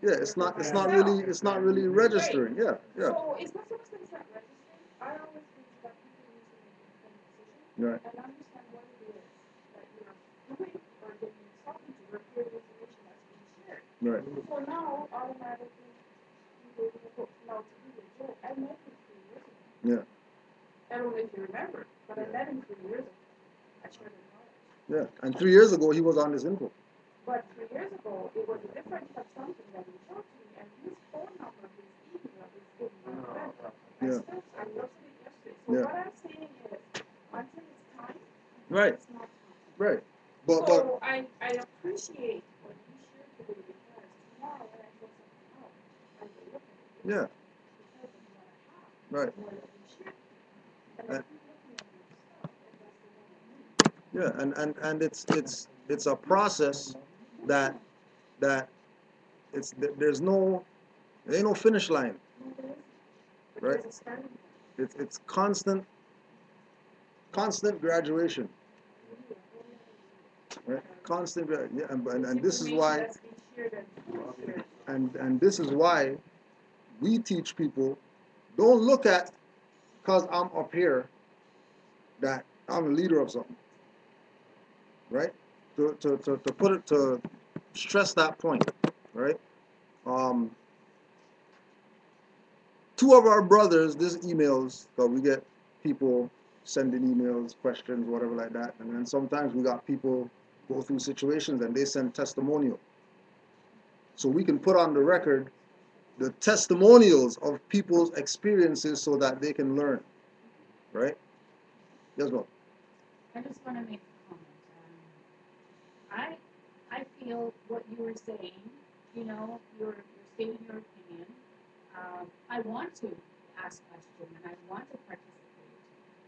Yeah, it's not really registering. Yeah, yeah. So it's not so much that it's not registering. I always think that people need to make independent decisions Right. and understand what it is that you're doing or that you're talking to or hear the information that's being shared. Right. So now automatically you go to the book. Now to do the joke, I met him 3 years ago. Yeah. I don't know if you remember, but I met him 3 years ago. I shared the knowledge. Yeah. And 3 years ago he was on this info. But 3 years ago, it was a different something that he showed to me, and his phone number, his email is in my friend. Yeah. I looked at it yesterday. So Yeah. what I'm saying is, until it's time, Right. it's not time. Right. But So I appreciate what you shared today because tomorrow when I get something out, I can look at it. yeah. Because of what I have, Right. what you shared. And I keep looking at your stuff, and that's the one I need. Yeah. And it's a process that there's no there ain't no finish line. No, there isn't. But Right. there's a starting point. It's constant graduation. Right? Constant yeah, and this is why That's being shared and this is why we teach people don't look at because I'm up here that I'm a leader of something. Right? To put it to stress that point, right? Um, two of our brothers, this emails, because we get people sending emails, questions, whatever like that, and then sometimes we got people go through situations and they send testimonial. So we can put on the record the testimonials of people's experiences so that they can learn, right? Yes, well. I just want to make a comment. I feel what you were saying. You know, you're stating your opinion. I want to ask questions and I want to participate.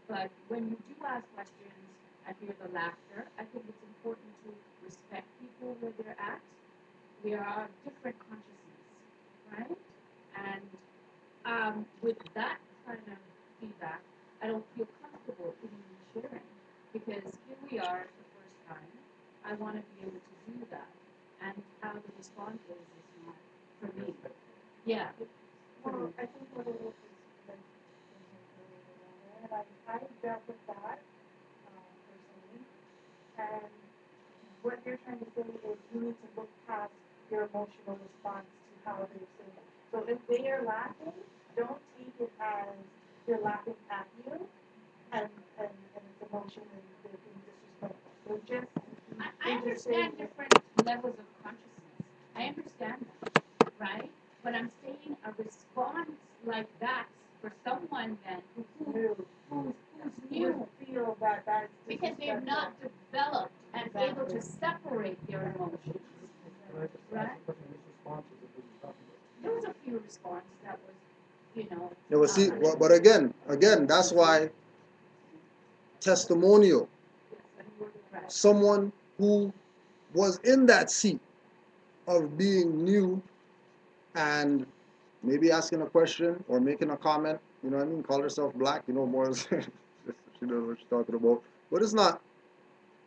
But when you do ask questions, I hear the laughter. I think it's important to respect people where they're at. We are different consciousness, right? And with that kind of feedback, I don't feel comfortable even sharing because here we are the first time. I want to be able to do that, and how the response is not for me. Yeah. Well, I think what it is like, I dealt with that personally, and what you're trying to say is you need to look past your emotional response to how they're saying it. So if they are laughing, don't take it as they're laughing at you and it's emotion and they're being disrespectful. They're just I understand different levels of consciousness. I understand that, right? But I'm saying a response like that for someone then who's new feel that that's because they've not developed and able to separate their emotions, right? There was a few responses that was, you know. Yeah, well, see, but again, that's why testimonial. Someone who was in that seat of being new and maybe asking a question or making a comment, you know what I mean? Call herself black, you know, more she knows what she's talking about. But it's not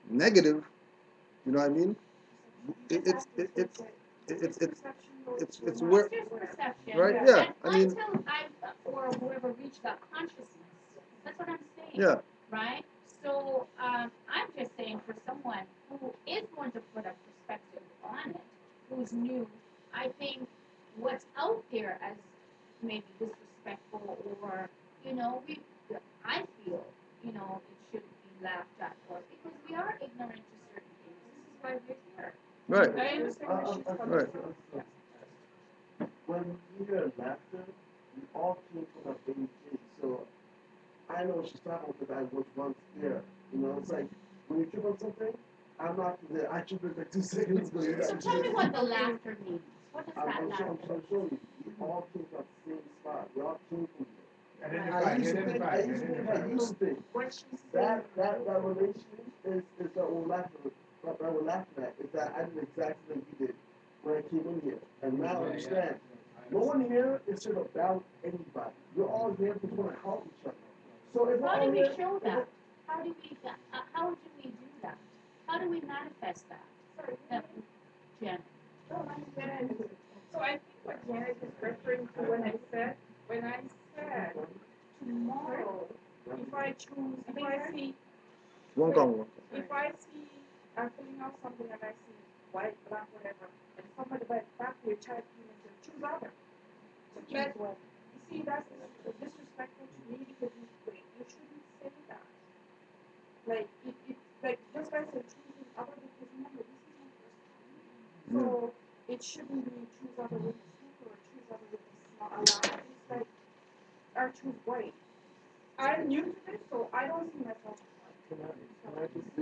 negative, you know what I mean? It's where, Perception, right? Yeah, and I mean, until I or whoever reached that consciousness, that's what I'm saying. yeah, Right? So I'm just saying for someone who is going to put a perspective on it, who's new, I think what's out there as maybe disrespectful or, you know, I feel, you know, it shouldn't be laughed at or because we are ignorant to certain things. This is why we're here. right. I understand where she's coming Right. from. When you hear laughter, we all came from a baby kid. So I know what she's talking about because I was once there. You know, it's like when you trip on something, I'm not there. I tripped like 2 seconds ago. So tell me what the laughter means. What does that laughter I'm showing you. We all came from the same spot. We all came from there. Identify. I used to think I used to think What she's that saying, relation is that we're laughing at is that I did exactly like you did when I came in here. And now I understand. No one here is here to balance anybody. We're all here to want to help each other. So if How do we show that? How do we do that? How do we manifest that? Jen. So I think what Janet is referring to when I said tomorrow, if I choose, One come. if I see, I'm filling out something and I see white, black, whatever, and somebody back will type in and say, choose other. So that, you see, that's disrespectful to me because you shouldn't say that. Like, like, just by saying choosing other because remember, this is my first time. So, it shouldn't be choose other with a super or choose other with a small allowance. It's like, or choose white. I'm new to this, so I don't see myself as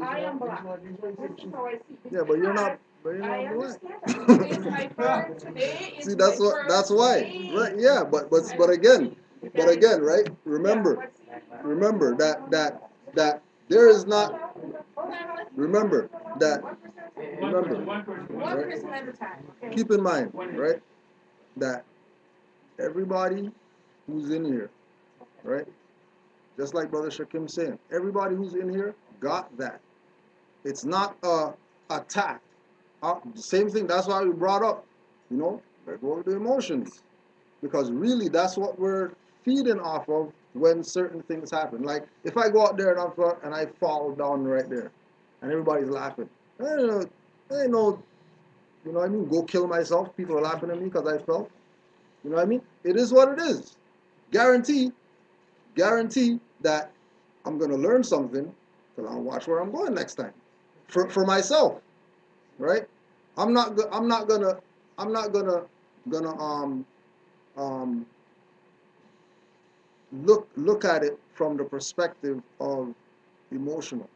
white. I am black. This is how I see it. Yeah, but you're not. But you're I not black. understand that. Today is my first. Today is See, my that's what. first That's why. day. Right? Yeah, but again, right? Remember that there is not. Remember that. Remember. One Right? person at a time. Okay. Keep in mind, right, that everybody who's in here, right, just like Brother Shakim saying, everybody who's in here got that. It's not a attack. Same thing. That's why we brought up, let go of the emotions, because really that's what we're feeding off of when certain things happen. Like if I go out there and I fall down right there, and everybody's laughing, I know, what I mean, go kill myself. People are laughing at me because I fell. You know what I mean? It is what it is. Guarantee, guarantee that I'm gonna learn something because I'll watch where I'm going next time. For myself, right? I'm not gonna gonna um look at it from the perspective of emotional.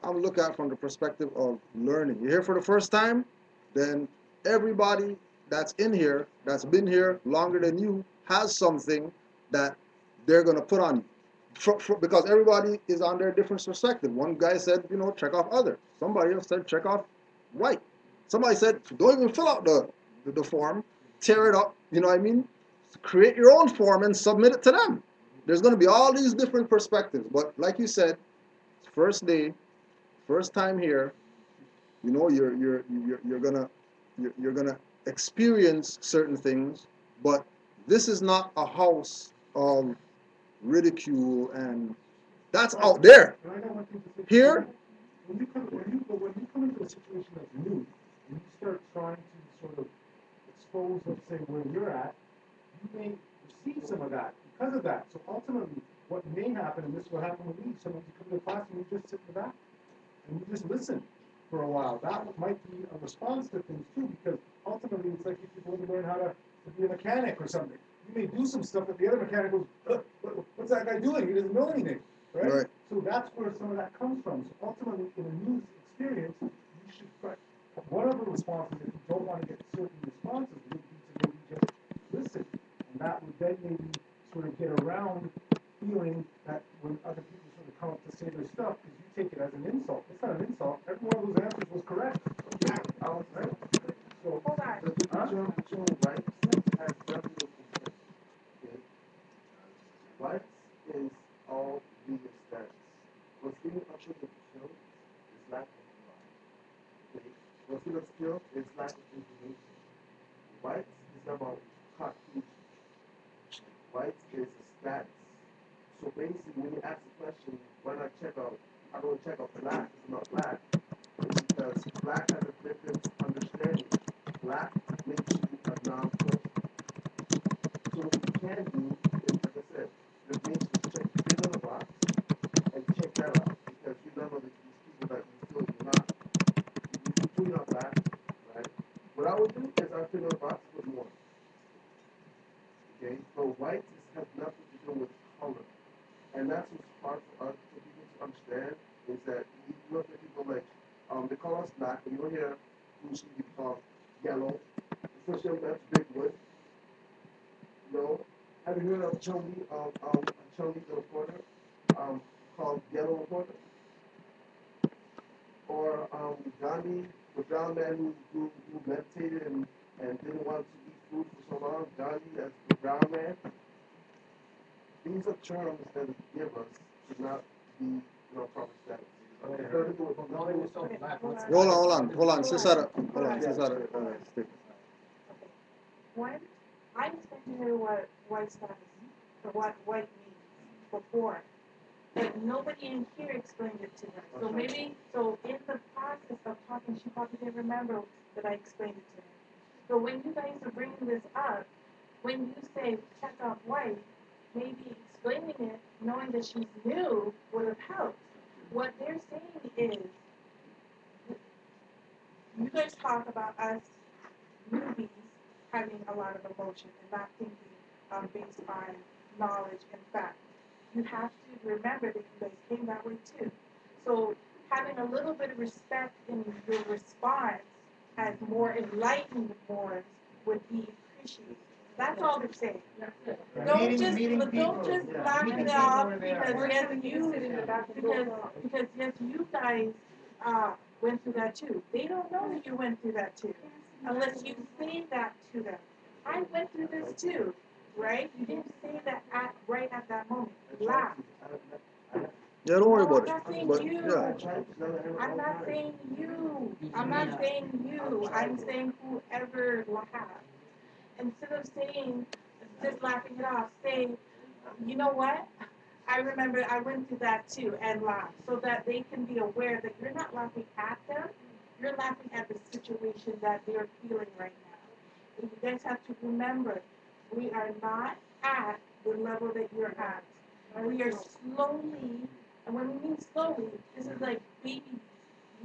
I'm looking at it from the perspective of learning. You're here for the first time, then everybody that's in here, that's been here longer than you, has something that they're gonna put on you. Because everybody is on their different perspective. One guy said, check off other. Somebody else said, check off white. Somebody said, don't even fill out the form, tear it up, you know what I mean? Create your own form and submit it to them. There's going to be all these different perspectives. But like you said, first day, first time here, you're gonna experience certain things, but this is not a house of ridicule, and that's out there. And I got one thing to say. Here, When you come into a situation that's new, and you start trying to sort of expose, let's say, where you're at, you may receive some of that because of that. So ultimately, what may happen, and this is what happened with me, someone you come to the class and you just sit in the back and you just listen for a while. That might be a response to things too, because ultimately it's like if you want to learn how to be a mechanic or something. You may do some stuff that the other mechanic goes, what's that guy doing? He doesn't know anything, right? Right. So that's where some of that comes from. So ultimately, in a new experience, you should try. One of the responses, if you don't want to get certain responses, would be to maybe just listen, and that would then maybe sort of get around feeling that when other people sort of come up to say their stuff, because you take it as an insult. It's not an insult. Every one of those answers was correct. Right? So, Hold on. The term right has nothing to do with it. What is all the status? What's being ushered into show is lack of right. Okay? What's being obscure is lack of information. White is about Caucasian. White is a status. So basically, when you ask the question, why not check out, I don't check out black, it's not black, it's because black has a different understanding. Black makes you a non-person. So what you can do is, like I said, the things is check, fill in the box and check that out because you don't know these people that you feel you're not. You feel you're not black, right? What I would do is I fill in the box with one. Okay, so white has nothing to do with color. And that's what's hard for us for people to understand is that you look at people like they call us black, and you don't hear who should be called yellow, especially that's big wood. You know, have you heard of Chumley, Chumley the reporter, called Yellow Reporter, or Gandhi, the brown man who meditated and didn't want to eat food for so long, Gandhi as the brown man. These are terms that we give us to not be proper status. hold on, Cesar, stick. one, I explained to her what white status, or what white means before. But nobody in here explained it to her. So maybe, so in the process of talking, she probably didn't remember that I explained it to her. So when you guys are bringing this up, when you say check off white, maybe explaining it, knowing that she's new, would have helped. What they're saying is, you guys talk about us newbies having a lot of emotion and not thinking based on knowledge and fact. You have to remember that you guys came that way too. So having a little bit of respect in your response as more enlightened ones would be appreciated. That's all they're saying. Don't just laugh it off because yes you guys went through that too. They don't know that you went through that too unless you say that to them. I went through this too, right? You didn't say that right at that moment. Laugh. Yeah, don't worry No, about I'm it. not saying But you. yeah, I'm not saying you. I'm not saying you. I'm saying whoever laughed. Instead of saying, just laughing it off, say, you know what? I remember I went through that too and laugh so that they can be aware that you're not laughing at them, you're laughing at the situation that they're feeling right now. And you guys have to remember, we are not at the level that you're at. We are slowly, and when we mean slowly, this is like babies,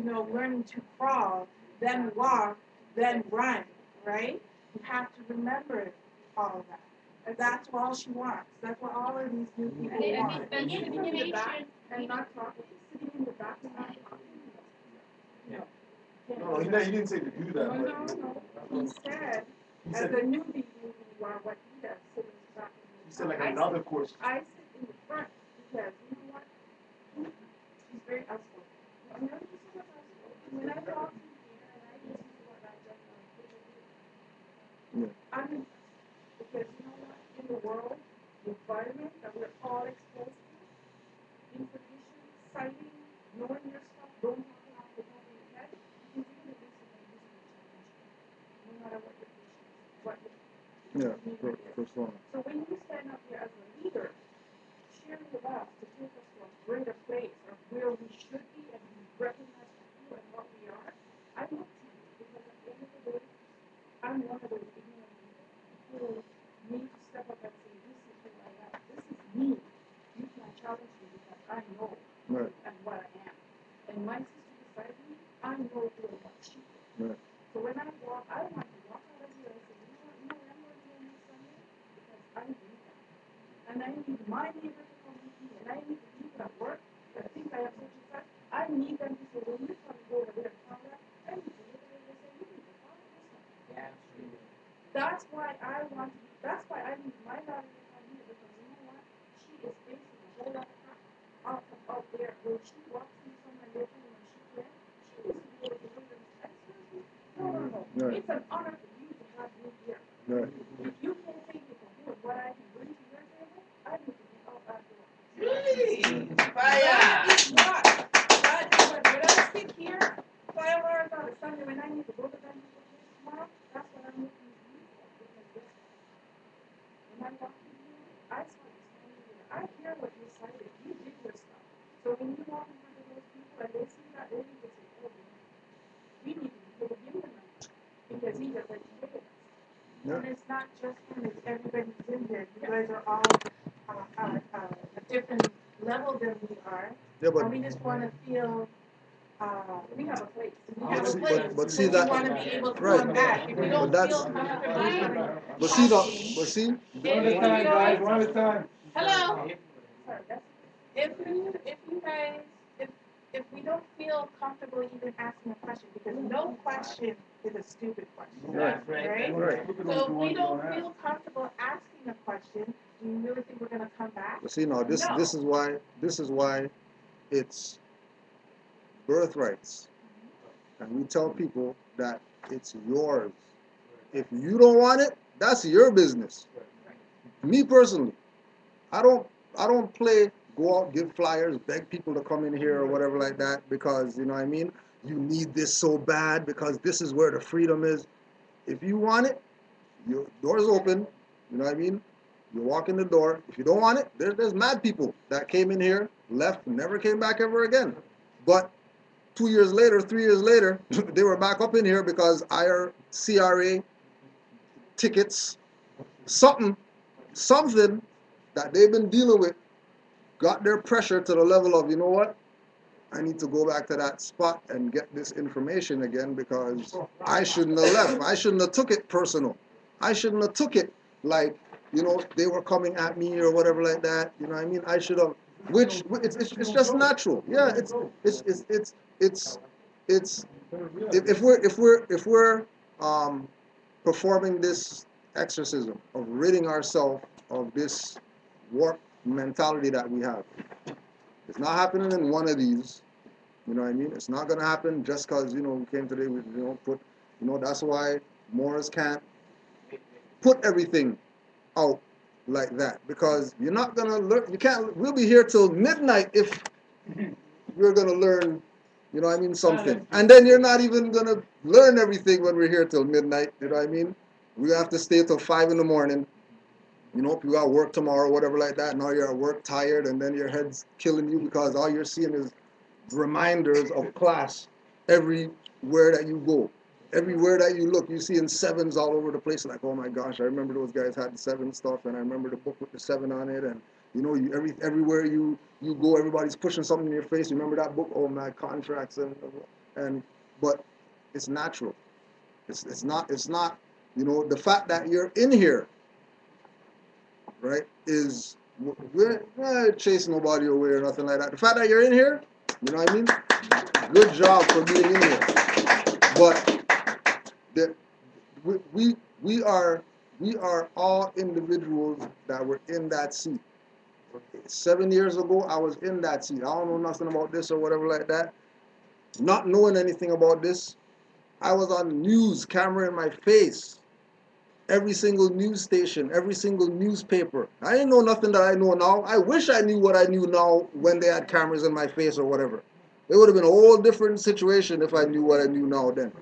learning to crawl, then walk, then run, right? You have to remember all of that. And that's all she wants. That's what all of these new people want. And the information, And not talking, sitting in the back and not talking. No, he didn't say to do that. No. He said, He as said, a newbie, you are what he does, sitting in the back. he said like another course. I sit in the front because, you know what? He's very outspoken. I'm not just so outspoken. When I walk in here and I listen to what I just I'm impressed. Because you know what? In the world, the environment that we're all exposed to, information, citing, knowing your stuff, don't talk it off the top of your head, you can really listen and listen to challenge. No matter what your vision is, what your yeah, need is. first one. So when you stand up here as a leader, share with us to take us to a greater place of where we should be and we recognize who and what we are. I look to you because at the end of the day, I'm one of those ignorant people who need to step up and say, this is who I am. This is me. You can't challenge me because I know who Right. and what I am. And my sister beside me, I know who and what she is. Right. So when I walk, I want to walk out of here and say, you know what, I'm going to do this Sunday because I need that. And I need my neighbor to come with me, and I need the people at work that think I have such and such. I need them to say, when you're trying to go over there and follow that, I need to look at it and say, you need to follow this one. That's why I want to, that's why I need my daughter to come here because you know what? She is facing a whole lot of crap out there. When she walks into somewhere and they're telling her she can, she needs to be able to look and say, excuse me, no. Right. It's an honor for you to have me here. Right. If you can't take it from here, what I can bring to your table, I need to be out that door. That is what. When I sit here, 5 hours on a Sunday, when I need to go to them tomorrow, that's what I'm looking to you for. Because guess what? When I walk in here, I saw you standing there. I hear what you cited. You did your stuff. So when you walk in front of those people and they see that, they need to say, oh, we need to give him the money because he's a vegetarian. Yeah. And it's not just him, it's everybody who's in here. You guys are all a different level than we are. Yeah, but And we just want to feel we have a place. We But have a see- place. but see we that- want to be able to right. come back. If we But don't that's- feel comfortable feeling but see the happy, but see One at a time, guys, one at a time. hello, if you guys if we don't feel comfortable even asking a question, because no question is a stupid question. Right. Right? Right. So if we don't feel comfortable asking a question, do you really think we're gonna come back? But see now this No. this is why it's birthrights. And we tell people that it's yours. If you don't want it, that's your business. Me personally, I don't play go out, give flyers, beg people to come in here or whatever like that because you know what I mean, you need this so bad because this is where the freedom is. If you want it, Your door's open. You know what I mean? You walk in the door. If you don't want it, there's mad people that came in here, left, never came back ever again. But 2 years later, 3 years later, they were back up in here because CRA tickets, something, something that they've been dealing with got their pressure to the level of, you know what? I need to go back to that spot and get this information again because I shouldn't have left. I shouldn't have took it personal. I shouldn't have took it like, they were coming at me or whatever like that. You know what I mean? I should have, which it's just natural. Yeah, it's if we're um, performing this exorcism of ridding ourselves of this warped mentality that we have. It's not happening in one of these. You know what I mean? It's not gonna happen just because we came today with put. That's why Morris can't put everything out like that because you're not gonna learn. You can't. We'll be here till midnight if we're gonna learn. You know what I mean? Something, and then you're not even gonna learn everything when we're here till midnight. You know what I mean? We have to stay till 5 in the morning. If you got work tomorrow, whatever like that. Now you're at work tired, and then your head's killing you because all you're seeing is reminders of class everywhere that you go. Everywhere that you look, you see in sevens all over the place. Like, oh my gosh, I remember those guys had the seven stuff, and I remember the book with the seven on it, and everywhere you go, everybody's pushing something in your face. You remember that book? Oh my, contracts and but it's natural. It's not. The fact that you're in here, right, is we're not chasing nobody away or nothing like that. The fact that you're in here, you know what I mean? Good job for being in here. But the, we are all individuals that were in that seat. 7 years ago, I was in that seat. I don't know nothing about this or whatever like that. Not knowing anything about this, I was on news, camera in my face. Every single news station, every single newspaper. I didn't know nothing that I know now. I wish I knew what I knew now when they had cameras in my face or whatever. It would have been a whole different situation if I knew what I knew now then.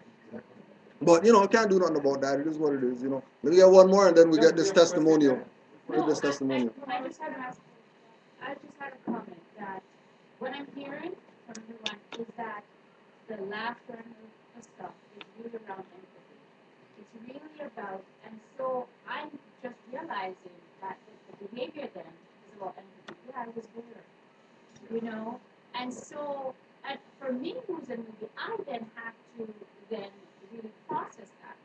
But I can't do nothing about that. It is what it is. Let me get one more and then we get this testimonial. Get this testimonial. I just had a comment that what I'm hearing from everyone is that the laughter and the stuff is really around empathy. It's really about, and so I'm just realizing that the behavior then is about empathy. Yeah, I was there, and so, and for me who's a movie, I then have to then really process that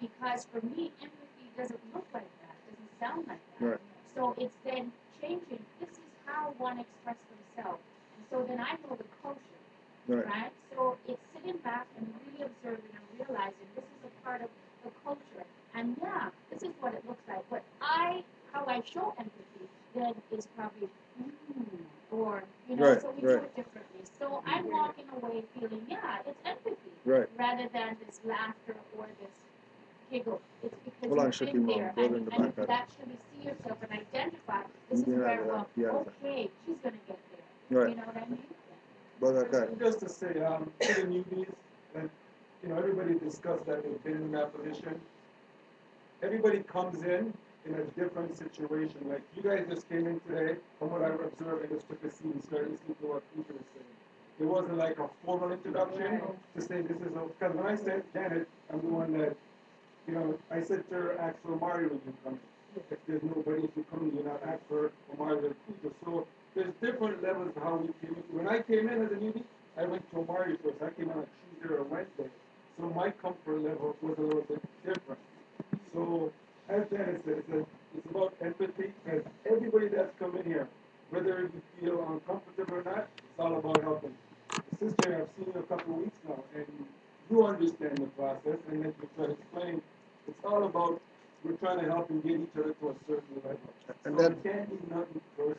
because for me, empathy doesn't look like that, doesn't sound like that. Right. So it's then changing. This is how one expresses themselves. And so then I know the culture, right? So it's sitting back and really observing and realizing this is a part of the culture. And yeah, this is what it looks like. But how I show empathy then is probably, or, Right, so we do it differently. So I'm walking away feeling, yeah, it's empathy. Right. Rather than this laughter or this giggle. It's because Hold on, you've been Shakim, there brother and in the you back. could actually see yourself and identify this is Yeah, where, yeah. okay, she's going to get there. Right. You know what I mean? Brother Kai. Just to say, to the newbies, and everybody discussed that they've been in that position. Everybody comes in a different situation. Like you guys just came in today, from what I observed, and just took a seat and started listening to what Peter was saying. It wasn't like a formal introduction to say this is because when I said Janet, I'm the one that I said to her, ask for Mario when you come. If there's nobody, if you come, you're not ask for Mario and Peter. So there's different levels of how we came in. When I came in as a newbie, I went to Mario first. I came on a Tuesday or a Wednesday. So my comfort level was a little bit different. So as Janet said, it's about empathy because everybody that's come in here, whether you feel uncomfortable or not, it's all about helping. Sister, I've seen you a couple of weeks now, and you understand the process, and then you try to explain. It's all about we're trying to help and get each other to a certain level. And so then, it can't be nothing personal.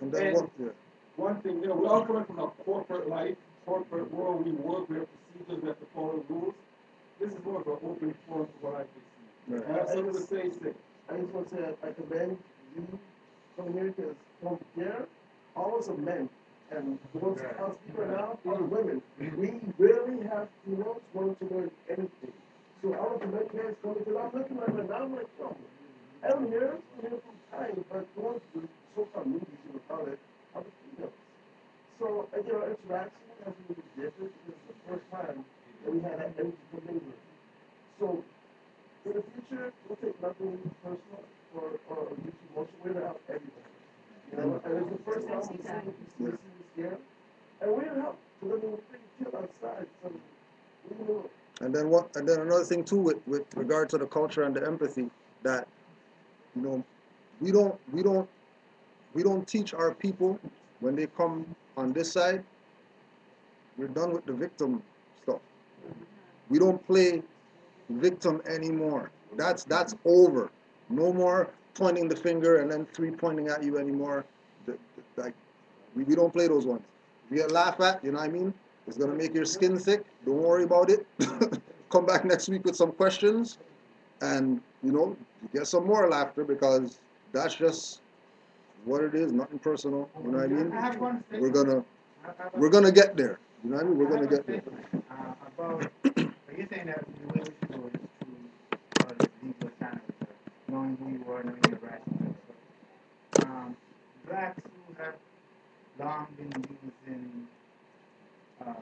and then what? Yeah. One thing, we're all coming from a corporate life, corporate world. We work, we have procedures, we have to follow rules. This is more of an open forum for what I can see. Right. I have something to say. I just want to say I commend you coming here because from there, all of us are men. And the ones us people now are women. We rarely have, wanting to learn anything. So I want to let guys come because I'm looking at it and I'm like, came from time, but those the so-called movies, you would call it, are the females. So, our interaction has been really different. This is the first time that we had that energy commitment. So, in the future, we'll take nothing personal or get emotional. We're gonna help everybody. You know, and it's the first time we're seeing this here, and we're gonna help. Because I mean, we're pretty killed outside, so we know. And then what? And then another thing too, with regard to the culture and the empathy, that you know, we don't teach our people when they come on this side. We're done with the victim stuff. We don't play victim anymore. That's over. No more pointing the finger and then three pointing at you anymore. Like we don't play those ones. If you get laughed at, you know what I mean? It's gonna make your skin thick. Don't worry about it. Come back next week with some questions, and you know, get some more laughter because that's just what it is. Nothing personal. You know what I mean? I have one We're gonna statement. we're gonna get there. You know what I mean? We're gonna get there. About, you're saying that the way we should go is through legal channels, knowing who you are, knowing your rights. Blacks who have long been using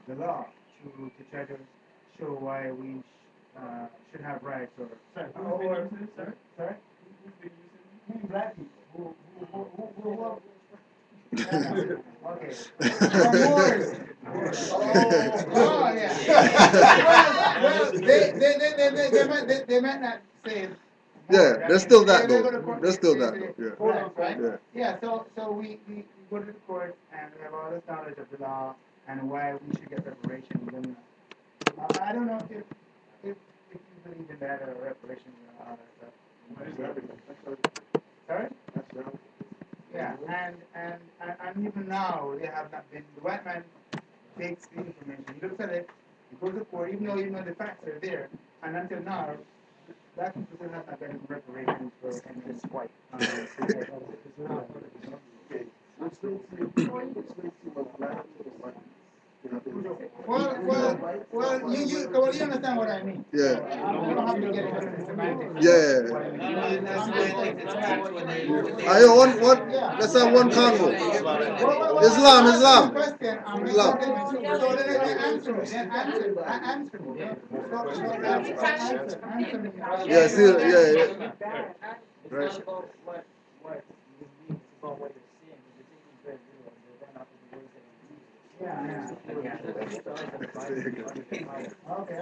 the law to try to show why we should have rights or sorry? Who's black people okay. Moors. Oh yeah. Well, they might not say. Yeah, there's still that though. There's still they that say though. Yeah. blacks, right? Yeah. Yeah, so we go to the court and we have all this knowledge of the law and why we should get reparations. And I don't know if you believe in that or reparations and all that stuff. Sorry? Yeah, and even now they have not been. The white man takes the information, he looks at it, he goes to court, even though the facts are there, and until now, black people still have not gotten reparations for any white. Well, you understand what I mean. Yeah. You don't have to get into the semantics. Yeah. Let's have one convo. Islam. So then answer me. Answer me. Yeah, see, yeah. Right. It's not about what you mean, it's about what you're saying. Because you're taking very literal, and they're not Okay.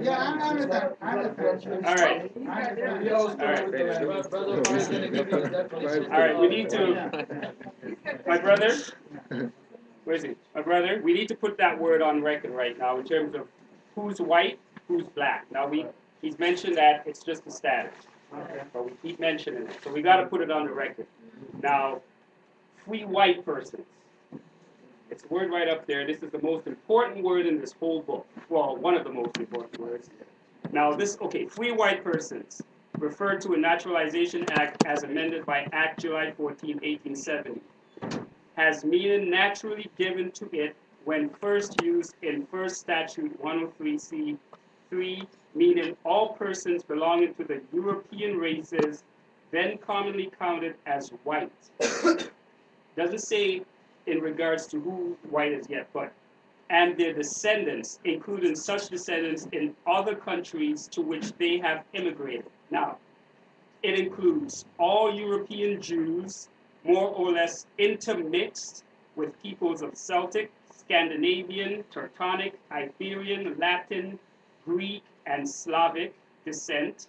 Yeah, I understand. All right. All right, we need to, my brother, where is he? My brother, we need to put that word on record right now in terms of who's white, who's black. Now, he's mentioned that it's just a status, but we keep mentioning it. So we got to put it on the record. Now, free white persons. It's a word right up there. This is the most important word in this whole book. Well, one of the most important words. Now, free white persons referred to a Naturalization Act as amended by Act July 14, 1870, has meaning naturally given to it when first used in First Statute 103C3, meaning all persons belonging to the European races then commonly counted as white. Doesn't say in regards to who white is yet, but and their descendants, including such descendants in other countries to which they have immigrated. Now, it includes all European Jews, more or less intermixed with peoples of Celtic, Scandinavian, Teutonic, Iberian, Latin, Greek, and Slavic descent.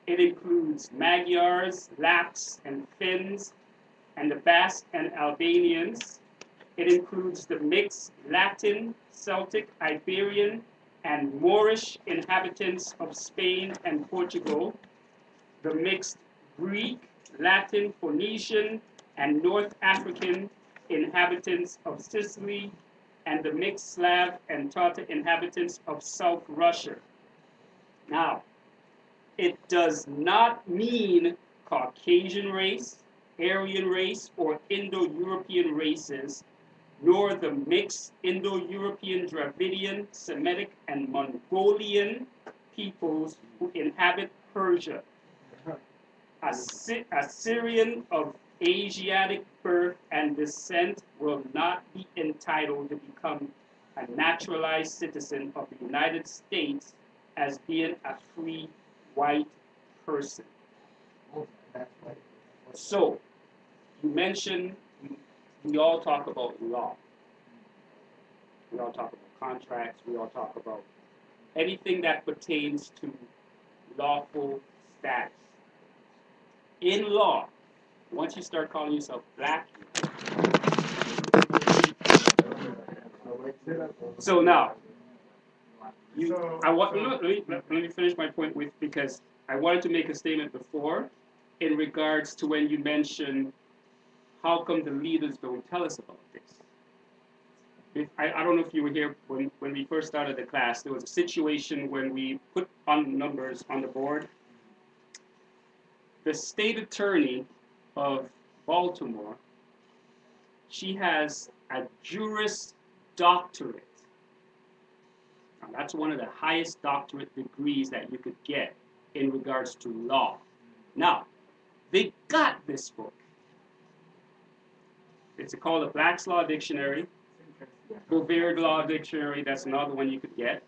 It includes Magyars, Lapps, and Finns, and the Basque and Albanians. It includes the mixed Latin, Celtic, Iberian, and Moorish inhabitants of Spain and Portugal, the mixed Greek, Latin, Phoenician, and North African inhabitants of Sicily, and the mixed Slav and Tatar inhabitants of South Russia. Now, it does not mean Caucasian race, Aryan race, or Indo-European races, nor the mixed Indo-European, Dravidian, Semitic, and Mongolian peoples who inhabit Persia. a Syrian of Asiatic birth and descent will not be entitled to become a naturalized citizen of the United States as being a free white person. So, you mentioned we all talk about law. We all talk about contracts. We all talk about anything that pertains to lawful status. In law, once you start calling yourself black, so now, let me finish my point with, because I wanted to make a statement before in regards to when you mentioned how come the leaders don't tell us about this. I don't know if you were here when we first started the class. There was a situation when we put on numbers on the board. The state attorney of Baltimore, she has a Juris Doctorate. Now, that's one of the highest doctorate degrees that you could get in regards to law. Now, they got this book. It's called the Black's Law Dictionary. Bovard Law Dictionary, that's another one you could get.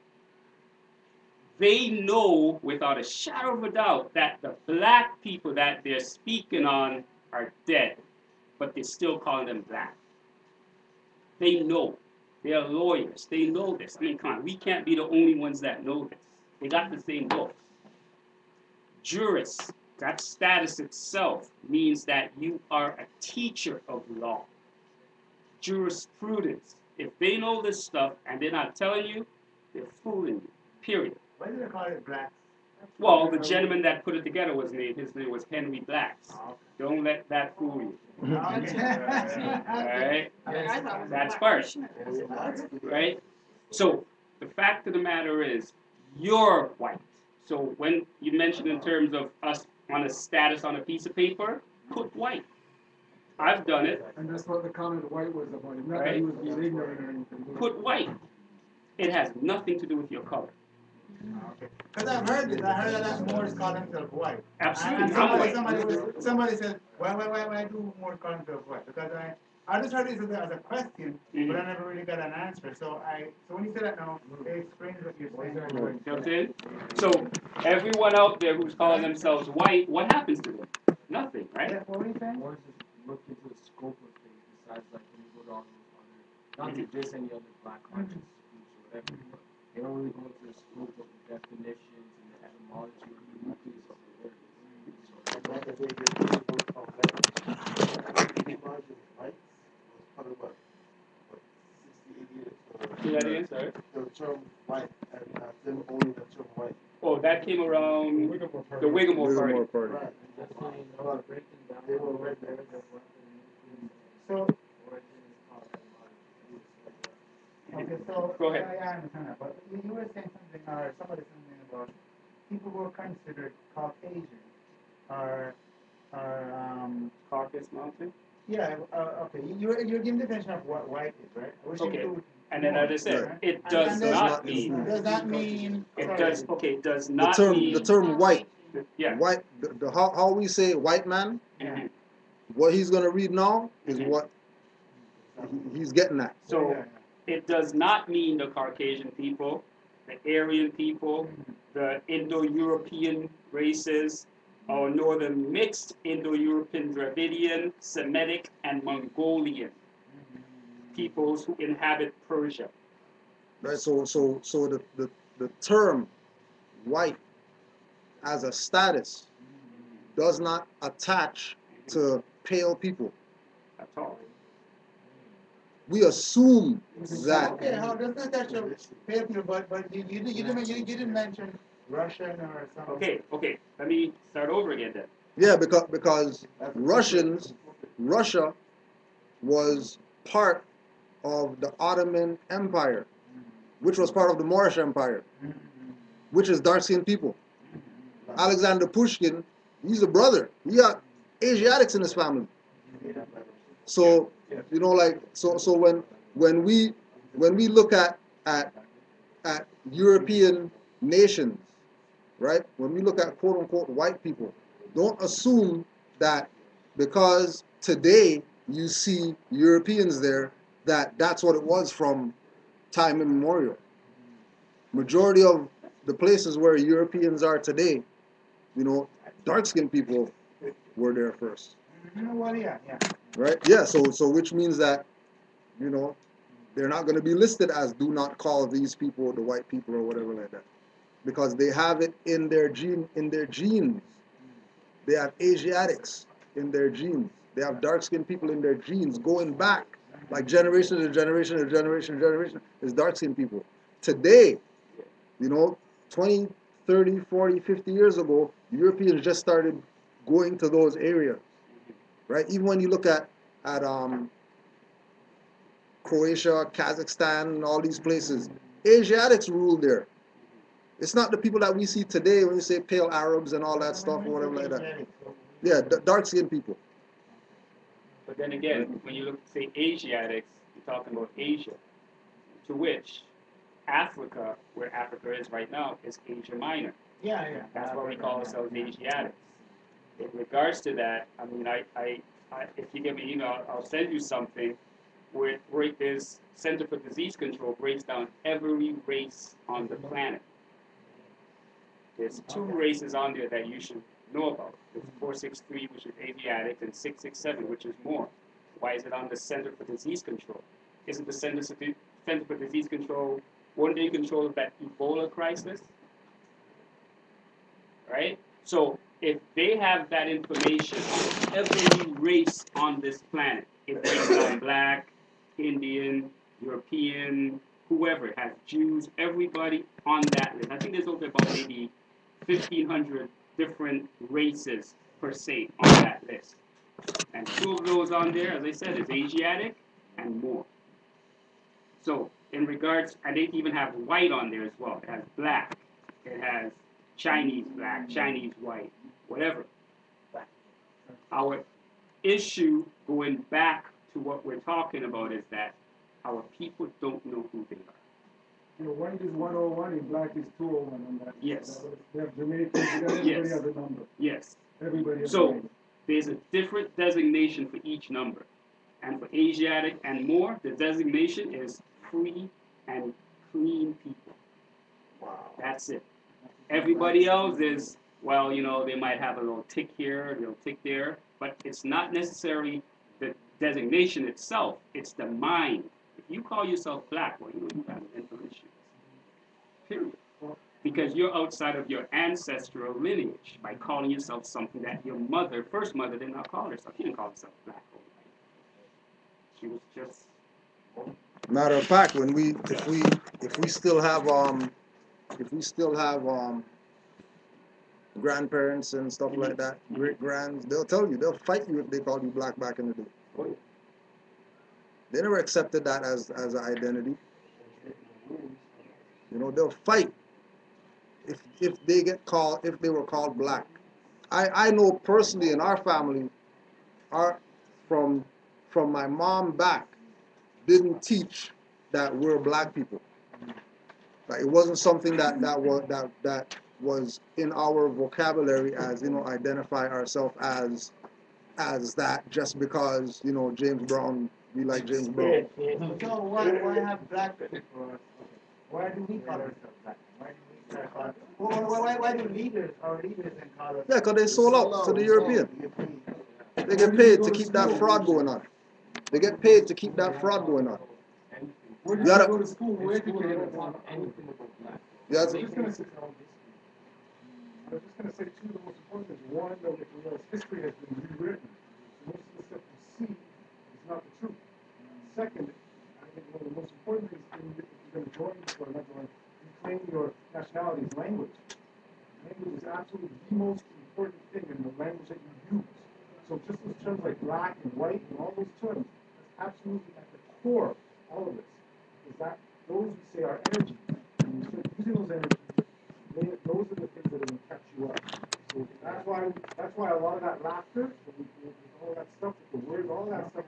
They know without a shadow of a doubt that the black people that they're speaking on are dead, but they're still calling them black. They know. They're lawyers. They know this. I mean, come on, we can't be the only ones that know this. They got the same books. Juris, that status itself means that you are a teacher of law. Jurisprudence. If they know this stuff and they're not telling you, they're fooling you. Period. Why do they call it black? Well, the gentleman that put it together his name was Henry Blacks. Don't let that fool you. Alright? That's first. Right? So, the fact of the matter is, you're white. So, when you mentioned in terms of us on a status on a piece of paper, put white. I've done it. And that's what the comment white was about. Not Right. that he was being ignorant or anything. Put white. It has nothing to do with your color. Okay. Because I've heard this. I heard that Moors call themselves white. Absolutely. And I'm white. somebody said, why do Moors call themselves white? Because I just heard this as a question, but I never really got an answer. So when you say that now, it explains what you're saying. You know what I'm saying? So everyone out there who's calling themselves white, what happens to them? Nothing, right? Yeah, what were you saying? Or just look into the scope of things besides like when you go to all those other, not to diss any other black conscious groups or whatever, but they don't really go into the scope of the definitions and the etymology or the nucleus of the word. Like I said, there's a book called Black Margin Rights. It was probably about 60, 80 years ago. Say that again, sorry. The term white, and them owning the term white. Oh, that came around the Whiggamore Party. Whiggamore Party. Right. But they were rednecks. So, okay, so Go ahead. I understand that, but you were saying something, or somebody something about people who are considered Caucasian are Caucasus Mountain. yeah, okay. You're giving the definition of what white is, right? Which Okay. includes And then I just said, it does not mean. Does that mean? It does. Okay, it does The not mean. the term white, Yeah. white, how we say white man, Mhm. what he's gonna read now is Mhm. what he's getting at. So Yeah. it does not mean the Caucasian people, the Aryan people, the Indo-European races, or nor the mixed Indo-European, Dravidian, Semitic, and Mongolian peoples who inhabit Persia. Right, so the term white as a status does not attach to pale people. That's all. We assume that Okay, how does that touch your paper? But you didn't mention Russian or something. Okay. Let me start over again then. yeah, because Russia was part of the Ottoman Empire, which was part of the Moorish Empire, which is dark-skinned people. Alexander Pushkin, he's a brother. He got Asiatics in his family. So you know, like so when we look at European nations, right? When we look at quote unquote white people, don't assume that because today you see Europeans there, that that's what it was from time immemorial. Majority of the places where Europeans are today, dark-skinned people were there first, Well, yeah. right? Yeah, so which means that, they're not going to be listed as do not call these people the white people or whatever like that, because they have it in their genes. They have Asiatics in their genes. They have dark-skinned people in their genes going back, like generation to generation to generation to generation, is dark-skinned people. Today, 20, 30, 40, 50 years ago, Europeans just started going to those areas, right? Even when you look at Croatia, Kazakhstan, and all these places, Asiatics ruled there. It's not the people that we see today when you say pale Arabs and all that stuff or whatever like that. Yeah, dark-skinned people. But then again, when you look, say, Asiatics, you're talking about Asia, to which Africa, where Africa is right now, is Asia Minor. Yeah. That's why we call ourselves Asiatics. In regards to that, I mean, if you give me an email, I'll send you something where this Center for Disease Control breaks down every race on the planet. There's 2 races on there that you should know about. There's 463, which is Asiatic, and 667, which is more. Why is it on the Center for Disease Control? Isn't the Center for Disease Control, weren't they in control of that Ebola crisis? Right? So if they have that information on every race on this planet, it breaks down black, Indian, European, whoever, has Jews, everybody on that list. I think there's over about maybe 1,500 different races per se on that list. And 2 of those on there, as I said, is Asiatic and more. So in regards, and they even have white on there as well. It has black. It has Chinese black, Chinese white, whatever. Our issue, going back to what we're talking about, is that our people don't know who they are. White is 101 and black is 201 on that. Yes. They have Jamaicans, everybody Yes. has a number. Yes. Everybody has a So number. there's a different designation for each number. And for Asiatic and more, the designation is free and clean people. Wow. That's it. Everybody else is, well, they might have a little tick here, a little tick there, but it's not necessarily the designation itself, it's the mind. If you call yourself black, well, you have mental issues. Period. Because you're outside of your ancestral lineage by calling yourself something that your first mother, did not call herself. She didn't call herself black or white. She was just. Matter of fact, if we still have grandparents and stuff like that, great grands, they'll fight you if they call you black back in the day. They never accepted that as an identity. They'll fight if they were called black. I know personally in our family, from my mom back, didn't teach that we're black people. Like, it wasn't something that was in our vocabulary as identify ourselves as that, just because James Brown, we like James Brown. So why have black people? Why do we call ourselves black? Why do our leaders and call us? Yeah, because they sold out to the European. They get paid to keep that fraud going on. They get paid to keep that fraud going on. Where You did you gotta- go to school? Where did you get it? Anything about black. Yeah, I was just gonna say two of the most important things. One, that history has been rewritten. Most of the stuff you see is not the truth. Second, I think one of the most important things if you're going to join or not join, reclaim your nationality's language. Language is absolutely the most important thing in the language that you use. So just those terms like black and white and all those terms, that's absolutely at the core of all of this. Is that those we say are energy. And you start using those energies, those are the things that are going to catch you up. So that's why a lot of that laughter, with all that stuff, with the words, all that stuff,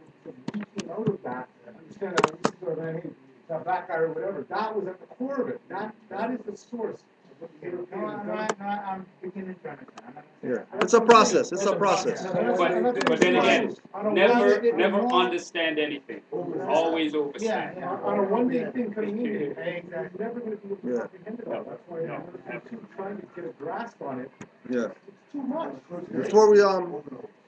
we came out of that. Understand that when you see that black guy or whatever, that was at the core of it. That is the source of what I'm beginning to understand. I'm not gonna say Yeah, it's a process. It's a process. But then again, never understand anything. Always Yeah, overstand. yeah. On a one-day thing coming in here, Exactly. you're never going to be able to Yeah. comprehend it all. That's why in order for you trying to get a grasp on it, Yeah. it's too much.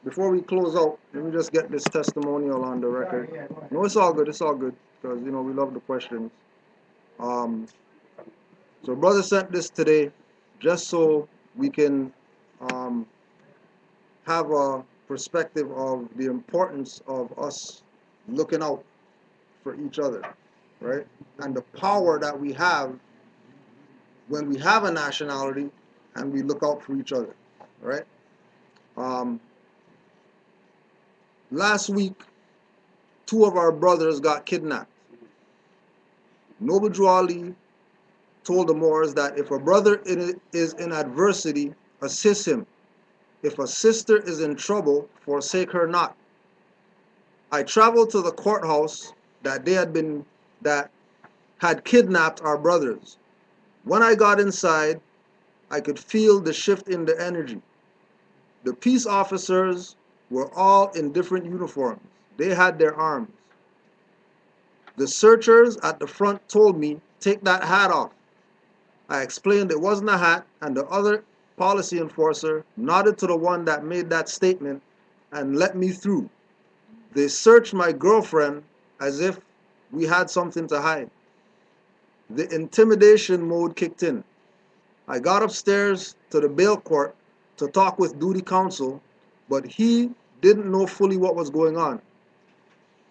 Before we close out, let me just get this testimonial on the record. Sorry, yeah, go ahead. No, it's all good. It's all good because we love the questions. So brother sent this today, just so we can have a perspective of the importance of us looking out for each other, right? And the power that we have when we have a nationality and we look out for each other, right? Last week, 2 of our brothers got kidnapped. Noble Drew Ali told the Moors that if a brother is in adversity, assist him. If a sister is in trouble, forsake her not. I traveled to the courthouse that had kidnapped our brothers. When I got inside, I could feel the shift in the energy. The peace officers were all in different uniforms. They had their arms. The searchers at the front told me, take that hat off. I explained it wasn't a hat, and the other policy enforcer nodded to the one that made that statement and let me through. They searched my girlfriend as if we had something to hide. The intimidation mode kicked in. I got upstairs to the bail court to talk with duty counsel, but he didn't know fully what was going on.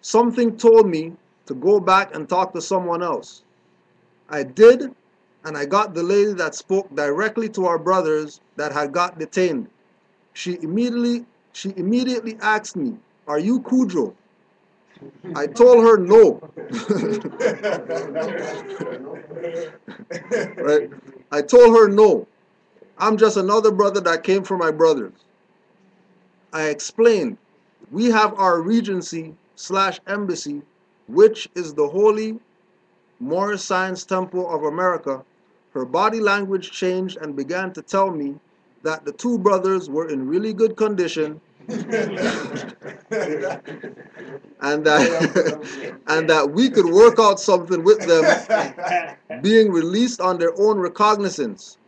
Something told me to go back and talk to someone else. I did, and I got the lady that spoke directly to our brothers that had got detained. She immediately asked me, "Are you Kudro?" I told her no. Right? I told her no. I'm just another brother that came from my brothers. I explained, we have our regency/embassy, which is the Holy Moorish Science Temple of America. Her body language changed and began to tell me that the 2 brothers were in really good condition and that we could work out something with them being released on their own recognizance,